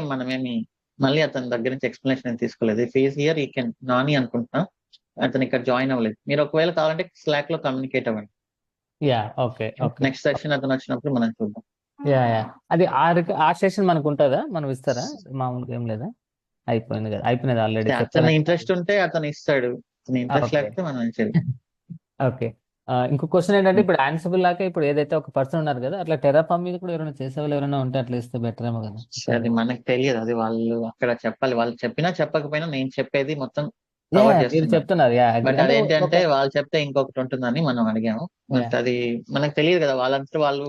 అతని దగ్గర నుంచి ఎక్స్ప్లెనేషన్ తీసుకోలేదు. ఫేస్ హియర్ ఈ కెన్ నాని అనుకుంటున్నా, అతను ఇక్కడ జాయిన్ అవ్వలేదు. మీరు ఒకవేళ కావాలంటే స్లాక్ లో కమ్యూనికేట్ అవ్వండి. Yeah okay okay next session అతను వచ్చినప్పుడు మనం చూద్దాం. యా అది ఆ సెషన్ మనకు ఉంటుందా, మనం ఇస్తారా? మామూలుగా ఏం లేదా, అయిపోయింది కదా, అయిపోయినది ఆల్రెడీ. అతను ఇంట్రెస్ట్ ఉంటే అతను ఇస్తాడు, అతను ఇంట్రెస్ట్ లేకపోతే మనం ఓకే. ఇంకో క్వశ్చన్ ఏంటంటే, ఇప్పుడు ఆన్సిబుల్ లాగా ఇప్పుడు ఏదైతే ఒక పర్సన్ ఉన్నారు కదా, అట్లా టెరాఫామ్ మీద కూడా ఎవరైనా చేసేవాళ్ళు ఎవరైనా ఉంటే అట్లా ఇస్తే బెటర్ ఏమో కదా. అది మనకు తెలియదు, అది వాళ్ళు అక్కడ చెప్పాలి. వాళ్ళు చెప్పినా చెప్పకపోయినా నేను చెప్పేది మొత్తం కవర్ మీరు చేస్తున్నాను. చెప్తున్నారు. బట్ అదేంటంటే వాళ్ళు చెప్తే ఇంకొకటి ఉంటుందని మనం అడిగాము. బట్ అది మనకు తెలియదు కదా, వాళ్ళంతా వాళ్ళు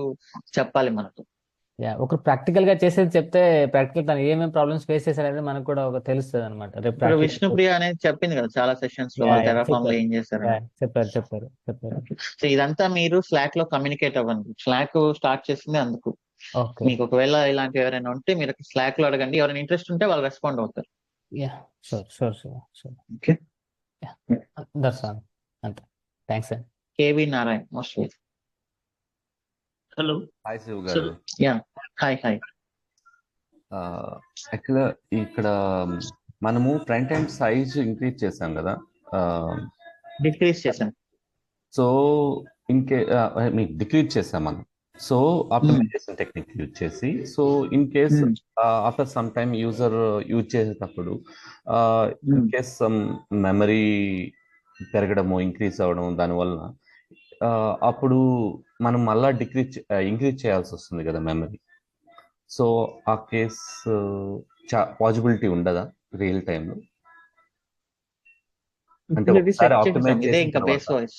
చెప్పాలి మనకు. ఒక ప్రాక్టికల్ గా చేసేది చెప్తే, ప్రాక్టికల్ తను ఏమేమి ప్రాబ్లమ్స్ ఫేస్ చేశారనేది మనకు కూడా ఒక తెలుస్తుంది అనమాట. ఇప్పుడు విష్ణుప్రియ అనేది చెప్పింది కదా చాలా సెషన్స్ లో వాళ్ళు టెరాఫామ్ లో ఏం చేస్తారు. చెప్పారు. సో ఇదంతా మీరు స్లాక్ లో కమ్యూనికేట్ అవ్వండి. స్లాక్ స్టార్ట్ చేసింది అందుకు. ఓకే. మీకు ఒకవేళ ఇలాంటివి ఎవరైనా ఉంటే మీరు స్లాక్ లో అడగండి, ఎవరైనా ఇంట్రెస్ట్ ఉంటే వాళ్ళు రెస్పాండ్ అవుతారు. Yeah, sure. Okay. Yeah, that's all. అంతే. థ్యాంక్స్ అండి. KV Narayan most well. Hello hi Shiv sir. గారు. Yeah, hi. యాక్చువల్గా ఇక్కడ మనము ఫ్రంట్ ఎండ్ సైజ్ ఇంక్రీజ్ చేసాం కదా. డిక్రీజ్ చేశాను. సో మీకు డిక్రీజ్ చేసాం మనం. సో ఆప్టిమైజేషన్ టెక్నిక్ యూజ్ చేసి, so in case after some time user use చేసేటప్పుడు ఇన్ కేస్ సమ్ మెమరీ పెరగడము, ఇంక్రీజ్ అవ్వడం, దానివల్ల అప్పుడు మనం మళ్ళా ఇంక్రీజ్ చేయాల్సి వస్తుంది కదా మెమరీ. సో ఆ కేసు పాసిబిలిటీ ఉండదా రియల్ టైంలో? అంటే ఒకసారి ఆప్టిమైజ్ ఇదే చేసిన ఇంకా బేస్ తర్వాత వాయిస్.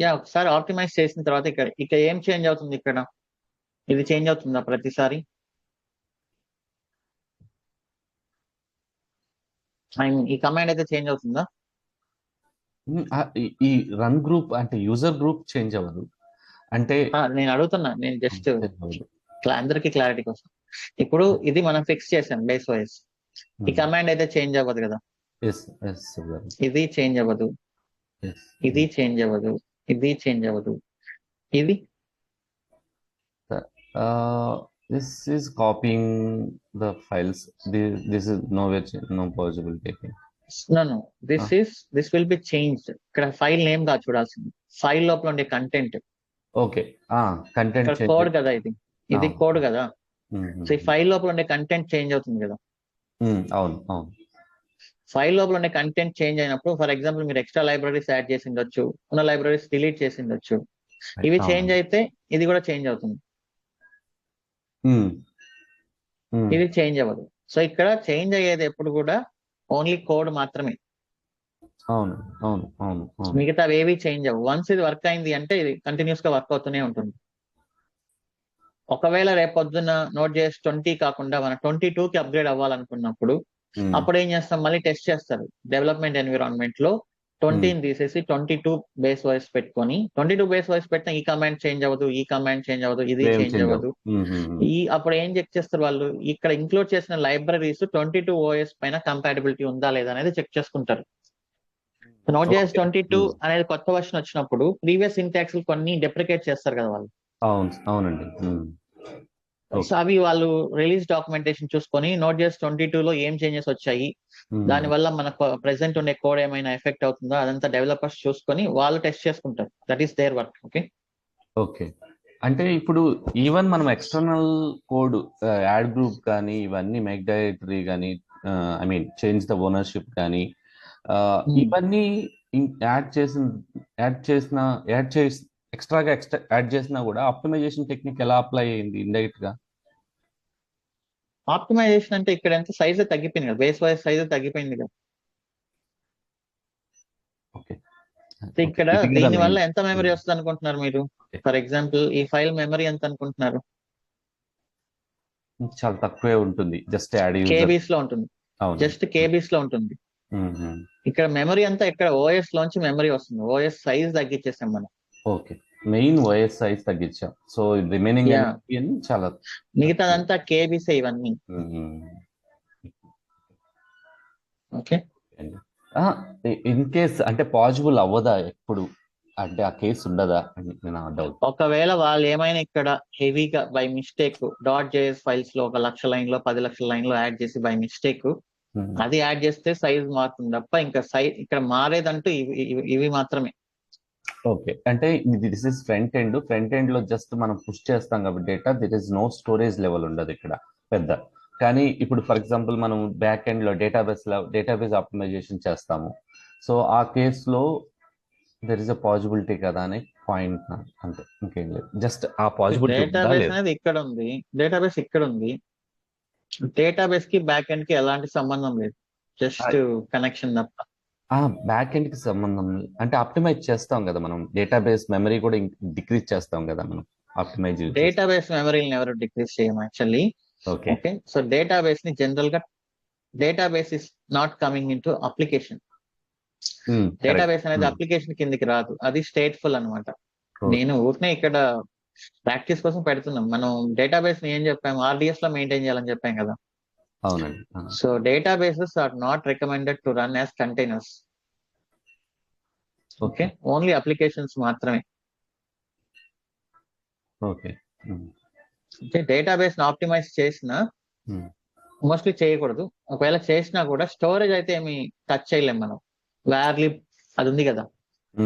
యా, ఒకసారి ఆప్టిమైజ్ చేసిన తర్వాత ఇక ఏం చేంజ్ అవుతుంది ఇక్కడ? ఇది చేంజ్ అవుతుందా ప్రతిసారి? ఈ కమాండ్ అయితే చేంజ్ అవుతుందా? ఈ రన్ గ్రూప్ అంటే యూజర్ గ్రూప్ చేంజ్ అవ్వదు అంటే నేను అడుగుతున్నా, నేను జస్ట్ అవ్వదు. అందరికి క్లారిటీ కోసం. ఇప్పుడు ఇది మనం ఫిక్స్ చేసాం బేస్ వాయిస్. ఈ కమాండ్ అయితే చేంజ్ అవ్వదు కదా. Yes, sir. ఇది చేంజ్ అవ్వదు, Yes. ఇది చేంజ్ అవ్వదు, ఇది చేంజ్ అవ్వదు, ఇది This is copying the files. This is no possibility. No this will be changed. ఇక్కడ ఫైల్ నేమ్ గా చూడాల్సింది, ఫైల్ లోపల ఉండే కంటెంట్. ఓకే, కంటెంట్ ఇక్కడ కోడ్ కదా, ఇది కోడ్ కదా. సో ఈ ఫైల్ లోపల ఉండే కంటెంట్ చేంజ్ అవుతుంది కదా. అవును. ఫైల్ లోపల ఉండే కంటెంట్ చేంజ్ అయినప్పుడు, ఫర్ ఎగ్జాంపుల్ మీరు ఎక్స్ట్రా లైబ్రరీస్ యాడ్ చేసి ఉండొచ్చు, ఉన్న లైబ్రరీస్ డిలీట్ చేసి ఉండొచ్చు. ఇవి చేంజ్ అయితే ఇది కూడా చేంజ్ అవుతుంది, ఇది చేంజ్ అవ్వదు. సో ఇక్కడ చేంజ్ అయ్యేది ఎప్పుడు కూడా ఓన్లీ కోడ్ మాత్రమే. అవును. మిగతా ఏవి చేంజ్ అవ్వవు. వన్స్ ఇది వర్క్ అయింది అంటే ఇది కంటిన్యూస్ గా వర్క్ అవుతూనే ఉంటుంది. ఒకవేళ రేపొద్దున Node.js 20 కాకుండా మనం 22కి అప్గ్రేడ్ అవ్వాలనుకున్నప్పుడు అప్పుడు ఏం చేస్తాం, మళ్ళీ టెస్ట్ చేస్తారు డెవలప్మెంట్ ఎన్విరాన్మెంట్ లో. 20ని తీసేసి 22 బేస్ వాయిస్ పెట్టుకొని, 22 బేస్ వాయిస్ పెట్టిన ఈ కమాండ్ చేంజ్ అవ్వదు, ఈ కమాండ్ చేంజ్ అవ్వదు, ఇది చేంజ్ అవ్వదు. అప్పుడు ఏం చెక్ చేస్తారు వాళ్ళు, ఇక్కడ ఇంక్లూడ్ చేసిన లైబ్రరీస్ 22 OS పైన కంపాటబిలిటీ ఉందా లేదా అనేది చెక్ చేసుకుంటారు. Node.js 22 అనేది కొత్త వర్షన్ వచ్చినప్పుడు ప్రీవియస్ సింటాక్స్ కొన్ని డెప్రికేట్ చేస్తారు కదా వాళ్ళు. అవునండి. సో అవి వాళ్ళు రిలీజ్ డాక్యుమెంటేషన్ చూసుకొని Node.js 22 లో ఏం చేంజెస్ వచ్చాయి, దానివల్ల మనకు ప్రెసెంట్ ఉండే కోడ్ ఏమైనా ఎఫెక్ట్ అవుతుందా, అదంతా డెవలపర్స్ చూసుకొని వాళ్ళు టెస్ట్ చేసుకుంటారు. That is their work. Okay. అంటే ఇప్పుడు ఈవెన్ మనం ఎక్స్టర్నల్ కోడ్ యాడ్ గ్రూప్ కానీ, ఇవన్నీ మేక్ డైరెక్టరీ కానీ, I mean change the ownership కానీ, ఇవన్నీ ఎక్స్ట్రాగా యాడ్ చేసినా కూడా ఆప్టిమైజేషన్ టెక్నిక్ ఎలా అప్లై అయ్యింది ఇండైరెక్ట్ గా? ఆప్టిమైజేషన్ అంటే ఇక్కడ ఎంత సైజ్ తగ్గిపోయింది కదా, బేస్ వైజ్ సైజ్ తగ్గిపోయింది కదా. ఇక్కడ దీని వల్ల ఎంత మెమరీ వస్తుంది అనుకుంటున్నారు మీరు? ఫర్ ఎగ్జాంపుల్ ఈ ఫైల్ మెమరీ ఎంత అనుకుంటున్నారు? చాలా తక్కువే ఉంటుంది, జస్ట్ కేబీస్ లో ఉంటుంది, జస్ట్ కేబీస్ లో ఉంటుంది. ఇక్కడ మెమరీ అంతా ఇక్కడ ఓఎస్ లోంచి మెమరీ వస్తుంది, ఓఎస్ సైజ్ తగ్గించేసాం మనం. ఓకే, మెయిన్ ఓఎస్ సైజ్ తగ్గించాం. సో రిమైనింగ్ చాలా మిగతాదంతా కేబీస్ ఇవన్నీ. ఓకే, ఇన్ కేస్ అంటే పాసిబుల్ అవ్వదా ఎప్పుడు, అంటే ఆ కేసు ఉండదా అని నా డౌట్. ఒకవేళ వాళ్ళు ఏమైనా ఇక్కడ హెవీగా బై మిస్టేక్ .js ఫైల్స్ లో 1,00,000 లైన్లో 10,00,000 లైన్లో యాడ్ చేసి బై మిస్టేక్ అది యాడ్ చేస్తే సైజ్ మారుతుంది తప్ప ఇంకా సైజ్ ఇక్కడ మారేదంటూ ఇవి మాత్రమే. ఓకే, అంటే దిస్ ఇస్ ఫ్రంట్ ఎండ్ లో జస్ట్ మనం పుష్ చేస్తాం కాబట్టి data, there is no storage level ఉండదు ఇక్కడ పెద్ద. కానీ ఇప్పుడు ఫర్ ఎగ్జాంపుల్ మనం బ్యాక్ ఎండ్ లో డేటాబేస్ ఆప్టిమైజేషన్ చేస్తాము. సో ఆ కేసులో దెర్ ఇస్ అ పాసిబిలిటీ కదా అనే పాయింట్, అంతే, ఇంకేం లేదు. జస్ట్ ఆ పాసిబిలిటీ అనేది ఇక్కడ ఉంది, డేటాబేస్ ఇక్కడ ఉంది. డేటాబేస్ కి బ్యాక్ ఎండ్ కి ఎలాంటి సంబంధం లేదు, జస్ట్ కనెక్షన్ తప్ప. బ్యాక్ ఎండ్ కి సంబంధం అంటే ఆప్టిమైజ్ చేస్తాం కదా మనం, డేటాబేస్ మెమరీ కూడా డిక్రీజ్ చేస్తాం కదా మనం ఆప్టిమైజ్. డేటాబేస్ మెమరీని ఎవరు డిక్రీజ్ చేయము యాక్చువల్లీ. ఓకే, సో డేటాబేస్ ని జనరల్ గా database is not coming in to application. Database అనేది అప్లికేషన్ కిందికి రాదు, అది స్టేట్ఫుల్ అనమాట. నేను ఊరినే ఇక్కడ ప్రాక్టీస్ కోసం పెడుతున్నాం. మనం డేటాబేస్ ని ఏం చెప్పాము, ఆర్డిఎస్ లో మెయింటైన్ చేయాలని చెప్పాం కదా. అవునండి. So databases are not recommended to run as containers. Okay, only applications మాత్రమే. ఓకే. డేటాబేస్ ని ఆప్టిమైజ్ చేసిన మోస్ట్లీ చేయకూడదు. ఒకవేళ చేసినా కూడా స్టోరేజ్ అయితే ఏమి టచ్ చేయలేం మనం. వ్యార్లిబ్ అది ఉంది కదా,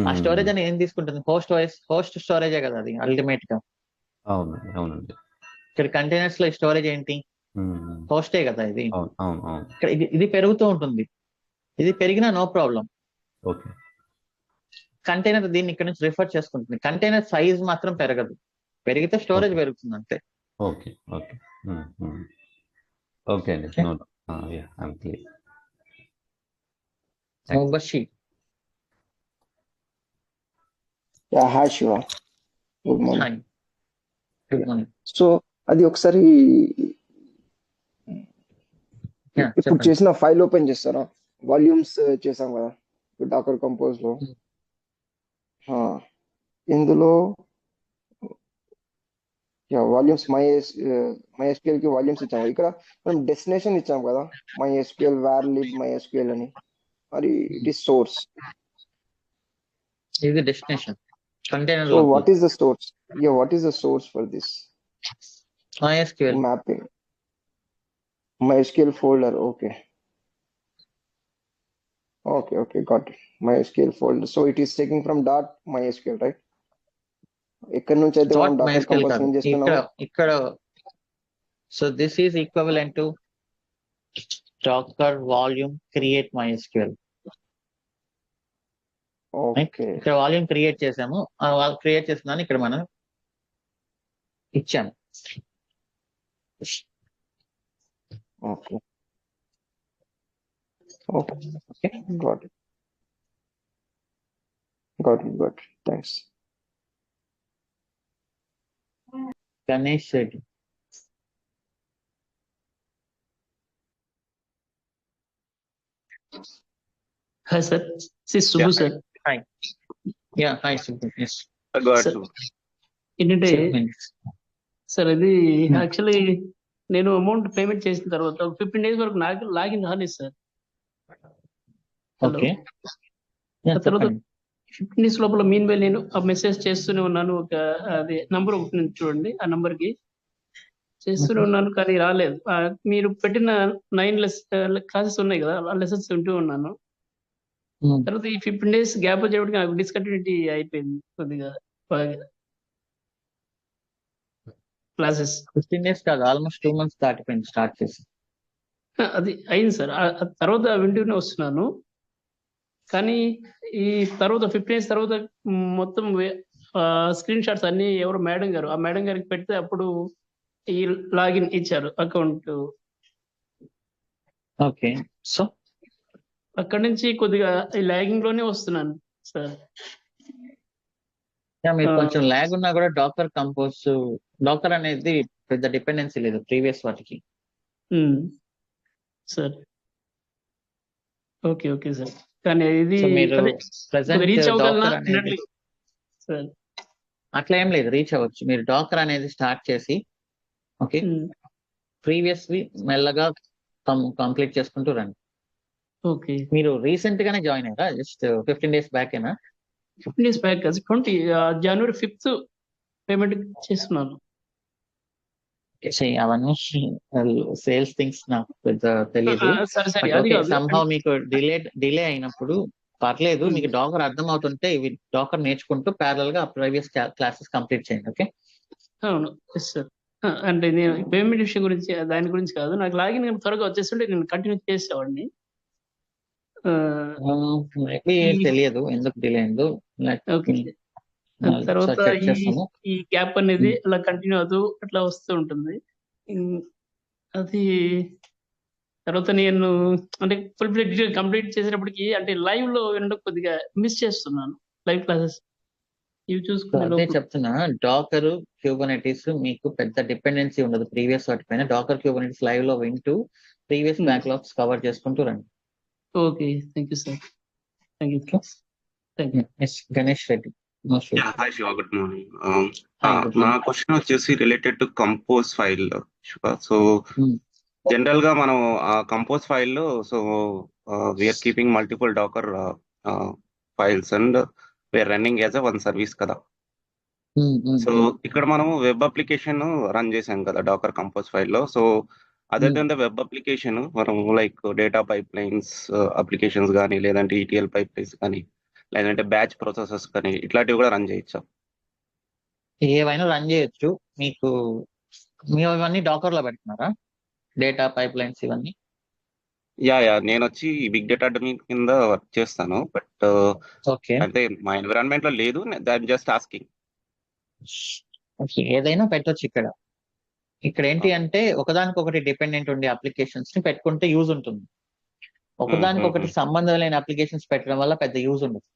ఆ స్టోరేజ్ అని ఏం తీసుకుంటుంది, హోస్ట్ స్టోరేజే కదా అది అల్టిమేట్ గా. అవునండి. అవునండి. ఇక్కడ కంటైనర్స్ లో స్టోరేజ్ ఏంటి, హోస్టే కదా ఇది. అవును, అవును, అవును. ఇక్కడ ఇది పెరుగుతూ ఉంటుంది, ఇది పెరిగినా నో ప్రాబ్లం. ఓకే. కంటైనర్ దీన్ని ఇక్కడ నుంచి రిఫర్ చేసుకుంటుంది. కంటైనర్ సైజ్ మాత్రం పెరగదు, పెరిగితే స్టోరేజ్ పెరుగుతుంది అంతే. ఓకే. ఓకే. ఓకే అండి. No, yeah, I'm clear. బషి. Yeah, hi Shiva, good morning. Hi, good morning. So అది ఒకసారి ఇప్పుడు చేసిన ఫైల్ ఓపెన్ చేస్తారా? వాల్యూమ్స్ చేసాం కదా డాకర్ కంపోజ్ లో. ఇందులో వాల్యూమ్స్ MySQL కి వాల్యూమ్స్ ఇచ్చాము. ఇక్కడ మనం డెస్టినేషన్ ఇచ్చాం కదా, MySQL varlib MySQL అని. మరి ఇట్ ఈస్ సోర్స్. ఇది destination container. So what is the source? What is the source for this MySQL mapping? MySQL folder. Okay, got it. MySQL folder. So it is taking from .MySQL, right? ఇక్కడ నుంచి అయితే మనం Dakar compose ఏం చేస్తున్నాము ఇక్కడ. So this is equivalent to Docker volume create MySQL. Okay, ఇక్కడ volume create చేసాము, create చేస్తున్నాను ఇక్కడ మనం ఇచ్చాము. Okay, got it. Thanks. Ganesh Reddy. Hi sir, this is Subbu sir. Hi. Yeah, hi Subbu. Yes. Sir, ఏంటంటే సార్ ఇది యాక్చువల్లీ నేను amount payment చేసిన తర్వాత 15 days వరకు నాకు లాగిన్ కాలేదు సార్. ఓకే. తర్వాత 15 days లోపల మీన్ వైల్ నేను ఆ మెసేజ్ చేస్తూనే ఉన్నాను. ఒక అది నంబర్ ఒకటి నుంచి చూడండి, ఆ నంబర్ కి చేస్తూనే ఉన్నాను కానీ రాలేదు. మీరు పెట్టిన 9 క్లాసెస్ ఉన్నాయి కదా, ఆ లెసన్స్ వింటూ ఉన్నాను. తర్వాత ఈ 15 days గ్యాప్ వచ్చేప్పటికి నాకు డిస్కంటిన్యూటీ అయిపోయింది కొద్దిగా బాగా క్లాసెస్. 15 days కాదు, ఆల్మోస్ట్ 2 months దాటిపోయింది స్టార్ట్ చేసి. అది అయింది సార్. తర్వాత వింటూనే వస్తున్నాను కానీ ఈ తర్వాత 15 days తర్వాత మొత్తం స్క్రీన్ షాట్స్ అన్ని ఎవరు మేడం గారు, ఆ మేడం గారికి పెడితే అప్పుడు ఈ లాగిన్ ఇచ్చారు అకౌంట్. ఓకే. సో అక్కడ నుంచి కొద్దిగా ఈ లాగింగ్ లోనే వస్తున్నాను సార్. మీరు కొంచెం లాగ్ ఉన్నా కూడా డాకర్ కంపోజ్, డాకర్ అనేది పెద్ద డిపెండెన్సీ లేదు ప్రీవియస్ వాటికి. Sir okay sir. కానీ ఇది మీరు ప్రెసెంట్ రీచ్ డాకర్ అవ్వగలనా అనేది సార్? అట్లా ఏం లేదు, రీచ్ అవ్వచ్చు. మీరు డాకర్ అనేది స్టార్ట్ చేసి ఓకే ప్రీవియస్వి మెల్లగా కంప్లీట్ చేసుకుంటూ రండి. ఓకే. మీరు రీసెంట్ గానే జాయిన్ అయ్యారా? Just 15 days బ్యాకేనా? 15 days బ్యాక్ కాదు, January 5th పేమెంట్ చేస్తున్నాను. అవన్నీ సేల్స్ థింగ్స్ నాకు పెద్ద తెలియదు. సరే అది కాదు. సంహౌ మీకు డిలే అయినప్పుడు పర్లేదు, మీకు డాకర్ అర్థం అవుతుంటే ఇవి డాకర్ నేర్చుకుంటూ ప్యారల్ గా ప్రీవియస్ క్లాసెస్ కంప్లీట్ చేయండి. ఓకే. అవును సార్. అంటే నేను పేమెంట్ విషయం గురించి దాని గురించి కాదు, నాకు లాగిన్ త్వరగా వచ్చేస్తుంటే నేను కంటిన్యూ చేసేవాడిని. తెలియదు ఎందుకు డిలే అయిందో. తర్వాత ఈ గ్యాప్ అనేది అలా కంటిన్యూ అవుతూ అట్లా వస్తూ ఉంటుంది. అది తర్వాత నేను అంటే ఫుల్ ఫ్లెడ్జ్డ్ కంప్లీట్ చేసేటప్పటికి అంటే లైవ్ లో వినడం కొద్దిగా మిస్ చేస్తున్నాను. లైవ్ క్లాసెస్ ఇవి చూసుకునే చెప్తున్నా, డాకర్ క్యూబర్నెటిస్ మీకు పెద్ద డిపెండెన్సీ ఉండదు ప్రీవియస్ వాటిపైన. డాకర్ క్యూబర్నెటిస్ లైవ్ లో వింటూ ప్రీవియస్ బ్యాక్లాగ్స్ కవర్ చేసుకుంటూ రండి. Okay, thank you sir. Thank you. Ganesh Reddy. Mostly. Hi Shiva, good morning. Hi, good నా మార్నింగ్. క్వశ్చన్ వచ్చేసి related to compose file Shiva. So general గా మనం ఆ కంపోజ్ ఫైల్లో so we're keeping multiple Docker files and we're running as a one service కదా. So ఇక్కడ మనం వెబ్ అప్లికేషన్ రన్ చేసాం కదా డాకర్ కంపోజ్ ఫైల్లో. So other then the web application మనం like data pipe lines applications కానీ, లేదంటే ఈటీఎల్ పైప్ లైన్స్ కానీ, లేదంటే బ్యాచ్ ప్రాసెసెస్ కానీ ఇట్లాంటివి కూడా రన్ చేయొచ్చా? ఏవైనా రన్ చేయొచ్చు. మీకు ఇవన్నీ డాకర్ లో పెడుతున్నారా? డేటా పైప్ లైన్స్ ఇవన్నీ? యా నేను వచ్చి బిగ్ డేటా అడ్మిన్ కింద వర్క్ చేస్తాను. But okay. అంటే మా ఎన్విరాన్మెంట్ లో లేదు, దాని జస్ట్ ఆస్కింగ్. ఓకే, ఏదైనా పెట్టొచ్చు ఇక్కడ. ఇక్కడ ఏంటి అంటే ఒకదానికొకటి డిపెండెంట్ ఉండే అప్లికేషన్స్ ని పెట్టుకుంటే యూజ్ ఉంటుంది. ఒకదానికొకటి సంబంధం లేని అప్లికేషన్స్ పెట్టడం వల్ల పెద్ద యూజ్ ఉండదు.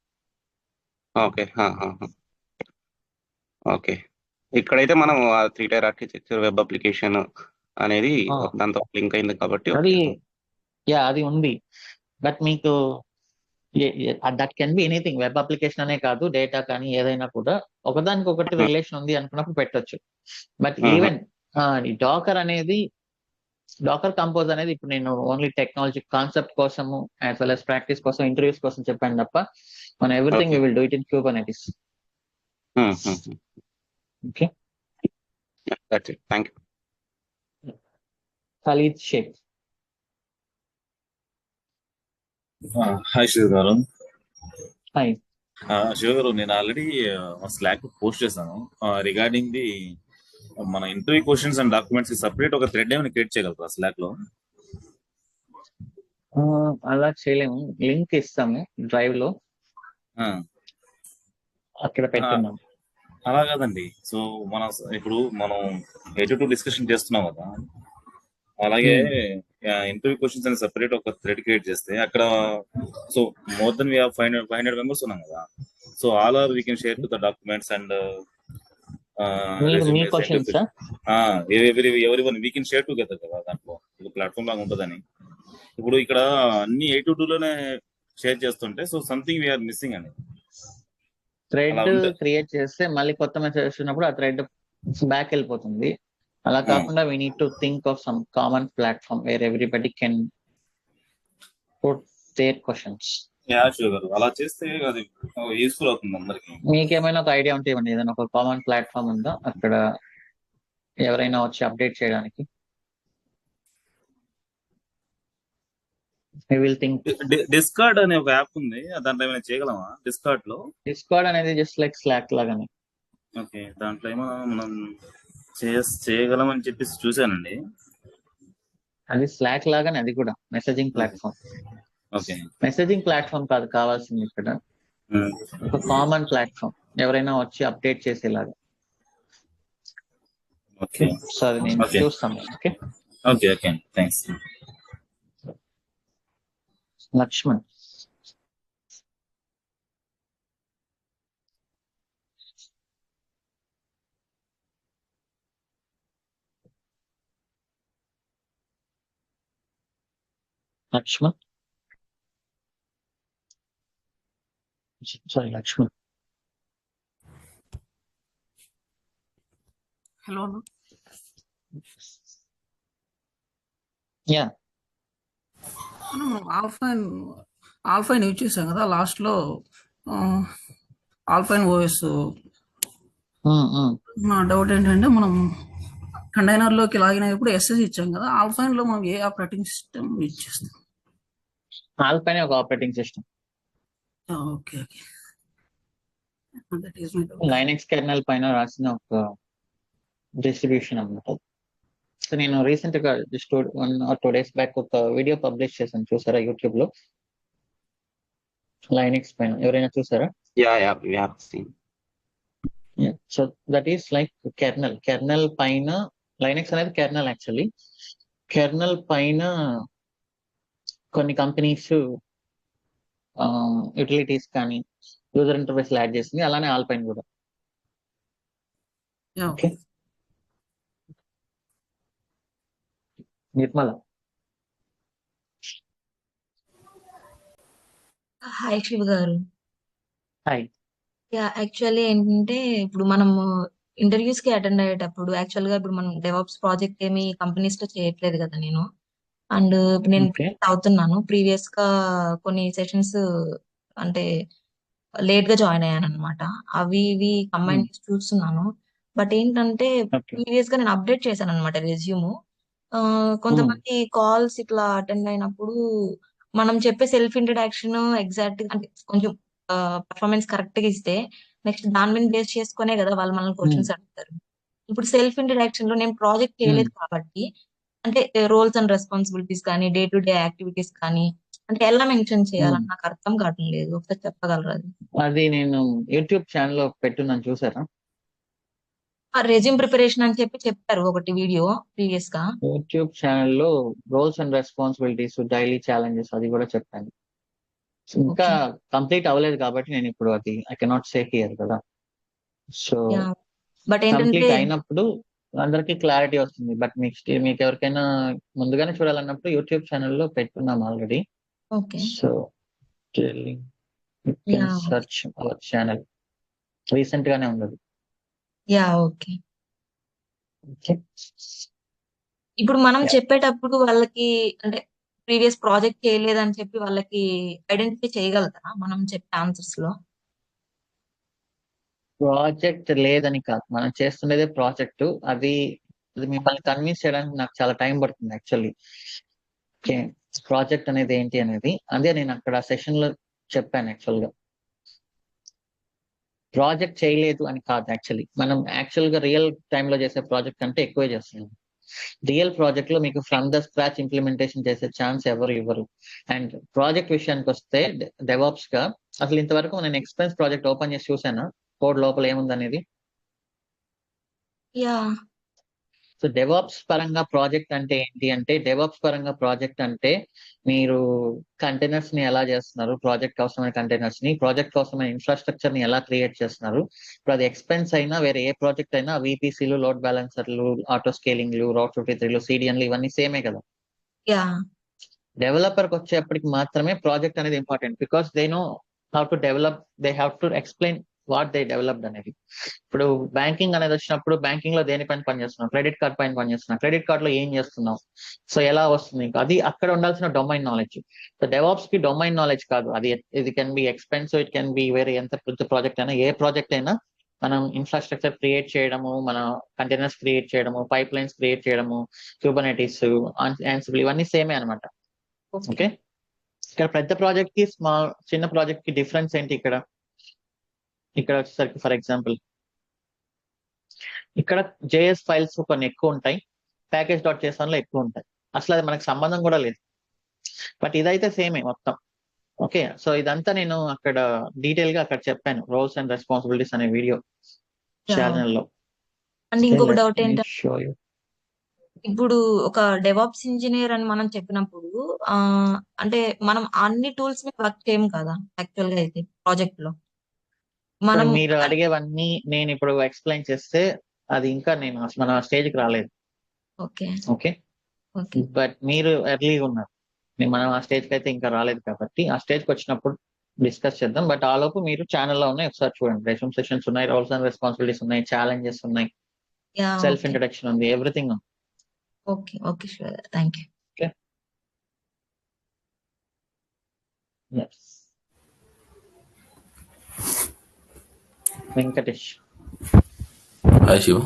Okay okay. ఇక్కడైతే మనం 3-tier ఆర్కిటెక్చర్ వెబ్ అప్లికేషన్ అనేది దాంతో లింక్ అయింది కాబట్టి అది అది ఉంది. బట్ మీకు that can be anything. Web application అనే కాదు, డేటా కానీ ఏదైనా కూడా ఒకదానికొకటి రిలేషన్ ఉంది అనుకున్నప్పుడు పెట్టొచ్చు. బట్ ఈవెన్ డాకర్ అనేది, డాకర్ కంపోజ్ అనేది ఇప్పుడు నేను ఓన్లీ టెక్నాలజీ కాన్సెప్ట్ కోసము యాజ్ వెల్ as ప్రాక్టీస్ కోసం, ఇంటర్వ్యూస్ కోసం చెప్పాను తప్ప మన everything we will do it in Kubernetes. Okay, that's it. Thank you. Khalid Shaik. Hi Shiva garu. Hi. Shiva garu, నేను ఆల్రెడీ స్లాక్ పోస్ట్ చేశాను రిగార్డింగ్ ది మన interview questions and documents separate ఒక థ్రెడ్ ఏమైనా క్రియేట్ చేయగలరా స్లాక్ లో? అలా చేయలేము, లింక్ ఇస్తాము డ్రైవ్ లో, అక్కడ పెట్టున్నాం. అలా కాదండి. సో ఇప్పుడు మనం 82 డిస్కషన్ చేస్తున్నాం కదా, అలాగే ఇంటర్వ్యూ క్వశ్చన్స్ అని సపరేట్ ఒక థ్రెడ్ క్రియేట్ చేస్తే అక్కడ సో మోర్ దెన్ 500 మెంబర్స్ ఉన్నాం కదా. So all are we can share to the documents and మీ క్వశ్చన్స్ ఎవరి one we can share together కదా. దాంట్లో ఒక ప్లాట్ఫామ్ లాగా ఉంటుందని. ఇప్పుడు ఇక్కడ అన్ని 82 లోనే షేర్ చేస్తుంటే సో సంథింగ్ వీఆర్ మిస్సింగ్ అని. థ్రెడ్ క్రియేట్ చేస్తే మళ్ళీ కొత్త మెసేజ్ వచ్చినప్పుడు ఆ థ్రెడ్ బ్యాక్ వెళ్ళిపోతుంది. అలా కాకుండా we need to think of some common platform where everybody can put their questions. అలా చేస్తే అది యూస్ఫుల్ అవుతుంది అందరికి. మీకేమైనా ఒక ఐడియా ఉంటే ఇవ్వండి, ఏదైనా ఒక కామన్ ప్లాట్ఫామ్ ఉందా అక్కడ ఎవరైనా వచ్చి అప్డేట్ చేయడానికి? we will think. డిస్కార్డ్ అనే ఒక యాప్ ఉంది, దాంట్లో ఏమైనా చేయగలమా? డిస్కార్డ్ అనేది జస్ట్ లైక్ స్లాక్ లాగానే. ఓకే, దాంట్లో ఏమో మనం చేయగలం అని చెప్పేసి చూసానండి. అది స్లాక్ లాగానే, అది కూడా messaging platform. Okay, messaging platform కాదు కావాల్సింది ఇక్కడ, ఒక కామన్ ప్లాట్ఫామ్ ఎవరైనా వచ్చి అప్డేట్ చేసేలాగా. ఓకే, సరే నేను చూస్తాను. Okay okay okay, thanks. Lakshman. Lakshman, sorry Lakshman. Hello. Yeah, మనం ఆల్ఫైన్ యూజ్ చేసాం కదా లాస్ట్ లో, ఆల్ఫైన్ ఓఎస్. నా డౌట్ ఏంటంటే మనం కంటైనర్ లోకి లాగిన్ అయినప్పుడు ఎస్ఎస్ ఇచ్చాం కదా, ఆల్ఫైన్ లో మనం ఏ ఆపరేటింగ్ సిస్టమ్ యూజ్ చేస్తాం? ఆల్ఫైన్ ఒక operating system. Okay okay, Linux kernel పైన రాసిన ఒక డిస్ట్రిబ్యూషన్ అన్నమాట. సో నేను రీసెంట్ గా జస్ట్ 1 or 2 days బ్యాక్ ఒక వీడియో పబ్లిష్ చేశాను, చూసారా యూట్యూబ్ లో? లైనక్స్ పైన ఎవరైనా చూసారా? So that is like kernel పైన, లైనక్స్ అనేది కెర్నల్ యాక్చువల్లీ. కెర్నల్ పైన కొన్ని కంపెనీస్ యూటిలిటీస్ కానీ యూజర్ ఇంటర్ఫేస్ యాడ్ చేసింది, అలానే ఆల్పైన్ కూడా. Okay, Nirmala. Hi Shiva garu. Hi. Actually ఏంటంటే ఇప్పుడు మనము ఇంటర్వ్యూస్ కి అటెండ్ అయ్యేటప్పుడు యాక్చువల్ గా ఇప్పుడు మనం డెవాప్స్ ప్రాజెక్ట్ ఏమి కంపెనీస్ లో చేయట్లేదు కదా నేను. అండ్ ఇప్పుడు నేను ఓకే అవుతున్నాను. ప్రీవియస్ గా కొన్ని సెషన్స్ అంటే లేట్ గా జాయిన్ అయ్యాను అనమాట. అవి ఇవి కంబైన్ చేసి చూస్తున్నాను. బట్ ఏంటంటే ఓకే ప్రీవియస్ గా నేను అప్డేట్ చేశాను అనమాట రెజ్యూమ్. కొంతమంది కాల్స్ ఇట్లా అటెండ్ అయినప్పుడు మనం చెప్పే సెల్ఫ్ ఇంట్రడక్షన్ ఎగ్జాక్ట్ అంటే కొంచెం పర్ఫార్మెన్స్ కరెక్ట్ గా ఇస్తే నెక్స్ట్ దాని మీద బేస్ చేసుకునే కదా వాళ్ళు మనల్ని క్వశ్చన్స్ అడుగుతారు. ఇప్పుడు సెల్ఫ్ ఇంట్రడక్షన్ లో నేను ప్రాజెక్ట్ చేయలేదు కాబట్టి అంటే రోల్స్ అండ్ రెస్పాన్సిబిలిటీస్ కానీ డే టు డే యాక్టివిటీస్ కానీ అంటే ఎలా మెన్షన్ చేయాలని నాకు అర్థం కావటం లేదు. ఒకసారి చెప్పగలరా అది? అది నేను యూట్యూబ్ ఛానల్ లో పెట్టున్నాను, చూసారా? రెజ్యూమ్ ప్రిపరేషన్ అని చెప్పి చెప్పారు ఒకటి వీడియో ప్రీవియస్ గా. యూట్యూబ్ ఛానల్లో roles and responsibilities, daily challenges అది కూడా చెప్పాను. ఇంకా ఓకే. కంప్లీట్ అవ్వలేదు కాబట్టి నేను ఇప్పుడు అది ఐ కెనాట్ సే హియర్ కదా. సో యా బట్ ఏంటంటే కంప్లీట్ అయినప్పుడు అందరికి క్లారిటీ వస్తుంది. బట్ మీకు ఎవరికైనా ముందుగానే చూడాలన్నప్పుడు యూట్యూబ్ ఛానల్లో పెట్టున్నాం already. Okay. So yeah search our channel, recent గానే ఉన్నది. ఓకే. ఓకే ఇప్పుడు మనం Yeah. చెప్పేటప్పుడు వాళ్ళకి అంటే ప్రీవియస్ ప్రాజెక్ట్ చేయలేదని చెప్పి వాళ్ళకి ఐడెంటిఫై చేయగలుగుతారా మనం చెప్పే ఆన్సర్స్ లో? ప్రాజెక్ట్ లేదని కాదు, మనం చేస్తున్నదే ప్రాజెక్టు. అది మిమ్మల్ని కన్విన్స్ చేయడానికి నాకు చాలా టైం పడుతుంది యాక్చువల్లీ. ఓకే, ప్రాజెక్ట్ అనేది ఏంటి అనేది అదే నేను అక్కడ సెషన్ లో చెప్పాను. యాక్చువల్ గా ప్రాజెక్ట్ చేయలేదు అని కాదు, యాక్చువల్లీ మనం యాక్చువల్ గా రియల్ టైంలో చేసే ప్రాజెక్ట్ కంటే ఎక్కువే చేస్తున్నాం. రియల్ ప్రాజెక్ట్ లో మీకు ఫ్రమ్ ద స్క్రాచ్ ఇంప్లిమెంటేషన్ చేసే ఛాన్స్ ఎవరు ఇవ్వరు. అండ్ ప్రాజెక్ట్ విషయానికి వస్తే డెవాప్స్ గా అసలు ఇంతవరకు నేను ఎక్స్పెన్స్ ప్రాజెక్ట్ ఓపెన్ చేసి చూసాను కోడ్ లోపల ఏముందనేది. యా సో డెవాప్స్ పరంగా ప్రాజెక్ట్ అంటే ఏంటి అంటే, డెవాప్స్ పరంగా ప్రాజెక్ట్ అంటే మీరు కంటైనర్స్ ని ఎలా చేస్తున్నారు, ప్రాజెక్ట్ అవసరమైన కంటైనర్స్ ని, ప్రాజెక్ట్ అవసరమైన ఇన్ఫ్రాస్ట్రక్చర్ ని ఎలా క్రియేట్ చేస్తున్నారు. ఇప్పుడు అది ఎక్స్పెన్స్ అయినా వేరే ఏ ప్రాజెక్ట్ అయినా VPCలు, లోడ్ బ్యాలెన్సర్లు, ఆటో స్కేలింగ్లు, రౌట్ 53లు, CDNలు ఇవన్నీ సేమే కదా. యా డెవలపర్కి వచ్చేప్పటికి మాత్రమే ప్రాజెక్ట్ అనేది important. Because they know how to develop, they have to explain what they developed అనేది. ఇప్పుడు బ్యాంకింగ్ అనేది వచ్చినప్పుడు బ్యాంకింగ్ లో దేనిపైన పనిచేస్తున్నాం, క్రెడిట్ కార్డ్ పైన పనిచేస్తున్నాం, క్రెడిట్ కార్డ్ లో ఏం చేస్తున్నాం, సో ఎలా వస్తుంది, అది అక్కడ ఉండాల్సిన డొమైన్ నాలెడ్జ్. సో డెవాప్స్ కి డొమైన్ నాలెడ్జ్ కాదు, అది ఇది can be expensive, it can be వేరే ఎంత పెద్ద ప్రాజెక్ట్ అయినా, ఏ ప్రాజెక్ట్ అయినా మనం ఇన్ఫ్రాస్ట్రక్చర్ క్రియేట్ చేయడము, మన కంటైనర్స్ క్రియేట్ చేయడము, పైప్ లైన్స్ క్రియేట్ చేయడము, క్యూబర్నెటిస్, ఆన్సిబుల్ ఇవన్నీ సేమే అనమాట. ఓకే, ఇక్కడ పెద్ద ప్రాజెక్ట్ కి చిన్న ప్రాజెక్ట్ కి డిఫరెన్స్ ఏంటి? ఇక్కడ వచ్చేసరికి ఫర్ ఎగ్జాంపుల్ ఇక్కడ JS ఫైల్స్ కొన్ని ఎక్కువ ఉంటాయి, package.json లో ఎక్కువ ఉంటాయి, అసలు అది మనకు సంబంధం కూడా లేదు. బట్ ఇదైతే సేమే మొత్తం. ఓకే, సో ఇదంతా నేను అక్కడ డీటెయిల్ గా అక్కడ చెప్పాను, రోల్స్ అండ్ రెస్పాన్సిబిలిటీస్ అనే వీడియో ఛానల్ లో. అండ్ ఇంకొక డౌట్ ఏంటంటే షో యూ. ఇప్పుడు ఒక డెవాప్స్ ఇంజనీర్ అని మనం చెప్పినప్పుడు అంటే మనం అన్ని టూల్స్ మీద వర్క్ చేయం కదా యాక్చువల్ గా అయితే ప్రాజెక్ట్ లో మనం. మీరు అడిగేవన్నీ నేను ఇప్పుడు ఎక్స్ప్లెయిన్ చేస్తే అది ఇంకా నేను అసలు మన స్టేజ్కి రాలేదు. ఓకే ఓకే, ఓకే బట్ మీరు ఎర్లీగా ఉన్నారు, మనం ఆ స్టేజ్కి అయితే ఇంకా రాలేదు కాబట్టి ఆ స్టేజ్కి వచ్చినప్పుడు డిస్కస్ చేద్దాం. బట్ ఆ లోపు మీరు ఛానల్లో ఉన్నాయి, ఒకసారి చూడండి. రెజ్యూమ్ సెషన్స్ ఉన్నాయి, రోల్స్ అండ్ రెస్పాన్సిబిలిటీస్ ఉన్నాయి, ఛాలెంజెస్ ఉన్నాయి, యా సెల్ఫ్ ఇంట్రడక్షన్ ఉంది, ఎవ్రీథింగ్ ఉంది. Okay okay sure, thank you. Yes. Venkatesh. Hi Shiva.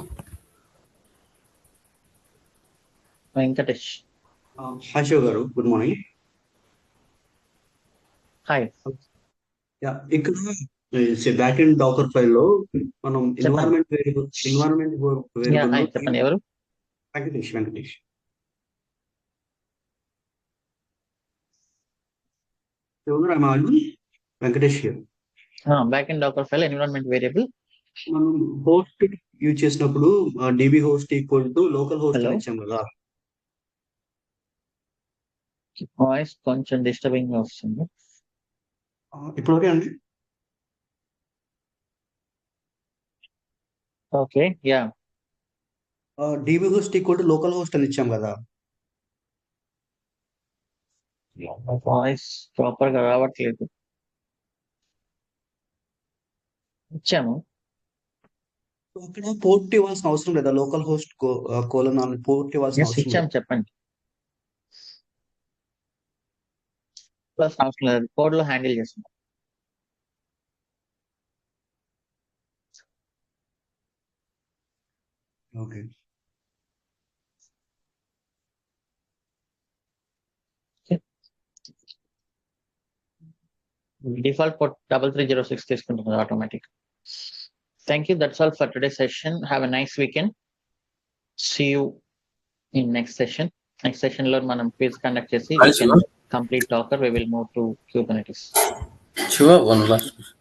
Venkatesh. Hi Shiva garu, good morning. Hi. ఇక్కడ బ్యాక్ ఎండ్ డాకర్ ఫైల్ లో మనం ఎన్వైరన్మెంట్ వేరియబుల్ చెప్పండి, ఎవరు? Venkatesh. Venkatesh here. Back end docker file environment variable మనం హోస్ట్ యూజ్ చేసినప్పుడు DB host equal to local host అని ఇచ్చాం కదా. వాయిస్ కొంచెం డిస్టర్బింగ్ గా వస్తుంది. ఇప్పుడు ఓకే అండి? Okay, yeah. DB host equal to local host అని ఇచ్చాం కదా. వాయిస్ ప్రాపర్ గా రావట్లేదు. ఇచ్చాము. సో అక్కడ పోర్ట్ ఇవ్వాల్సిన అవసరం లేదా? లోకల్ హోస్ట్ కోలన్ పోర్ట్ ఇవ్వాల్సిన ఎస్ అవసరం ఇచ్చాము, లేదా? చెప్పండి. ప్లస్ అవసరం లేదు, కోడ్ లో హ్యాండిల్ చేస్తున్నాం. ఓకే. డిఫాల్ట్ పోర్ట్ 3306 తీసుకుంటుంది automatic. Thank you, that's all for today session. Have a nice weekend. See you in next session. Next session లో మనం క్విజ్ కండక్ట్ చేసి Hi, Shiva. Complete docker, we will move to Kubernetes. Shiva, one last question.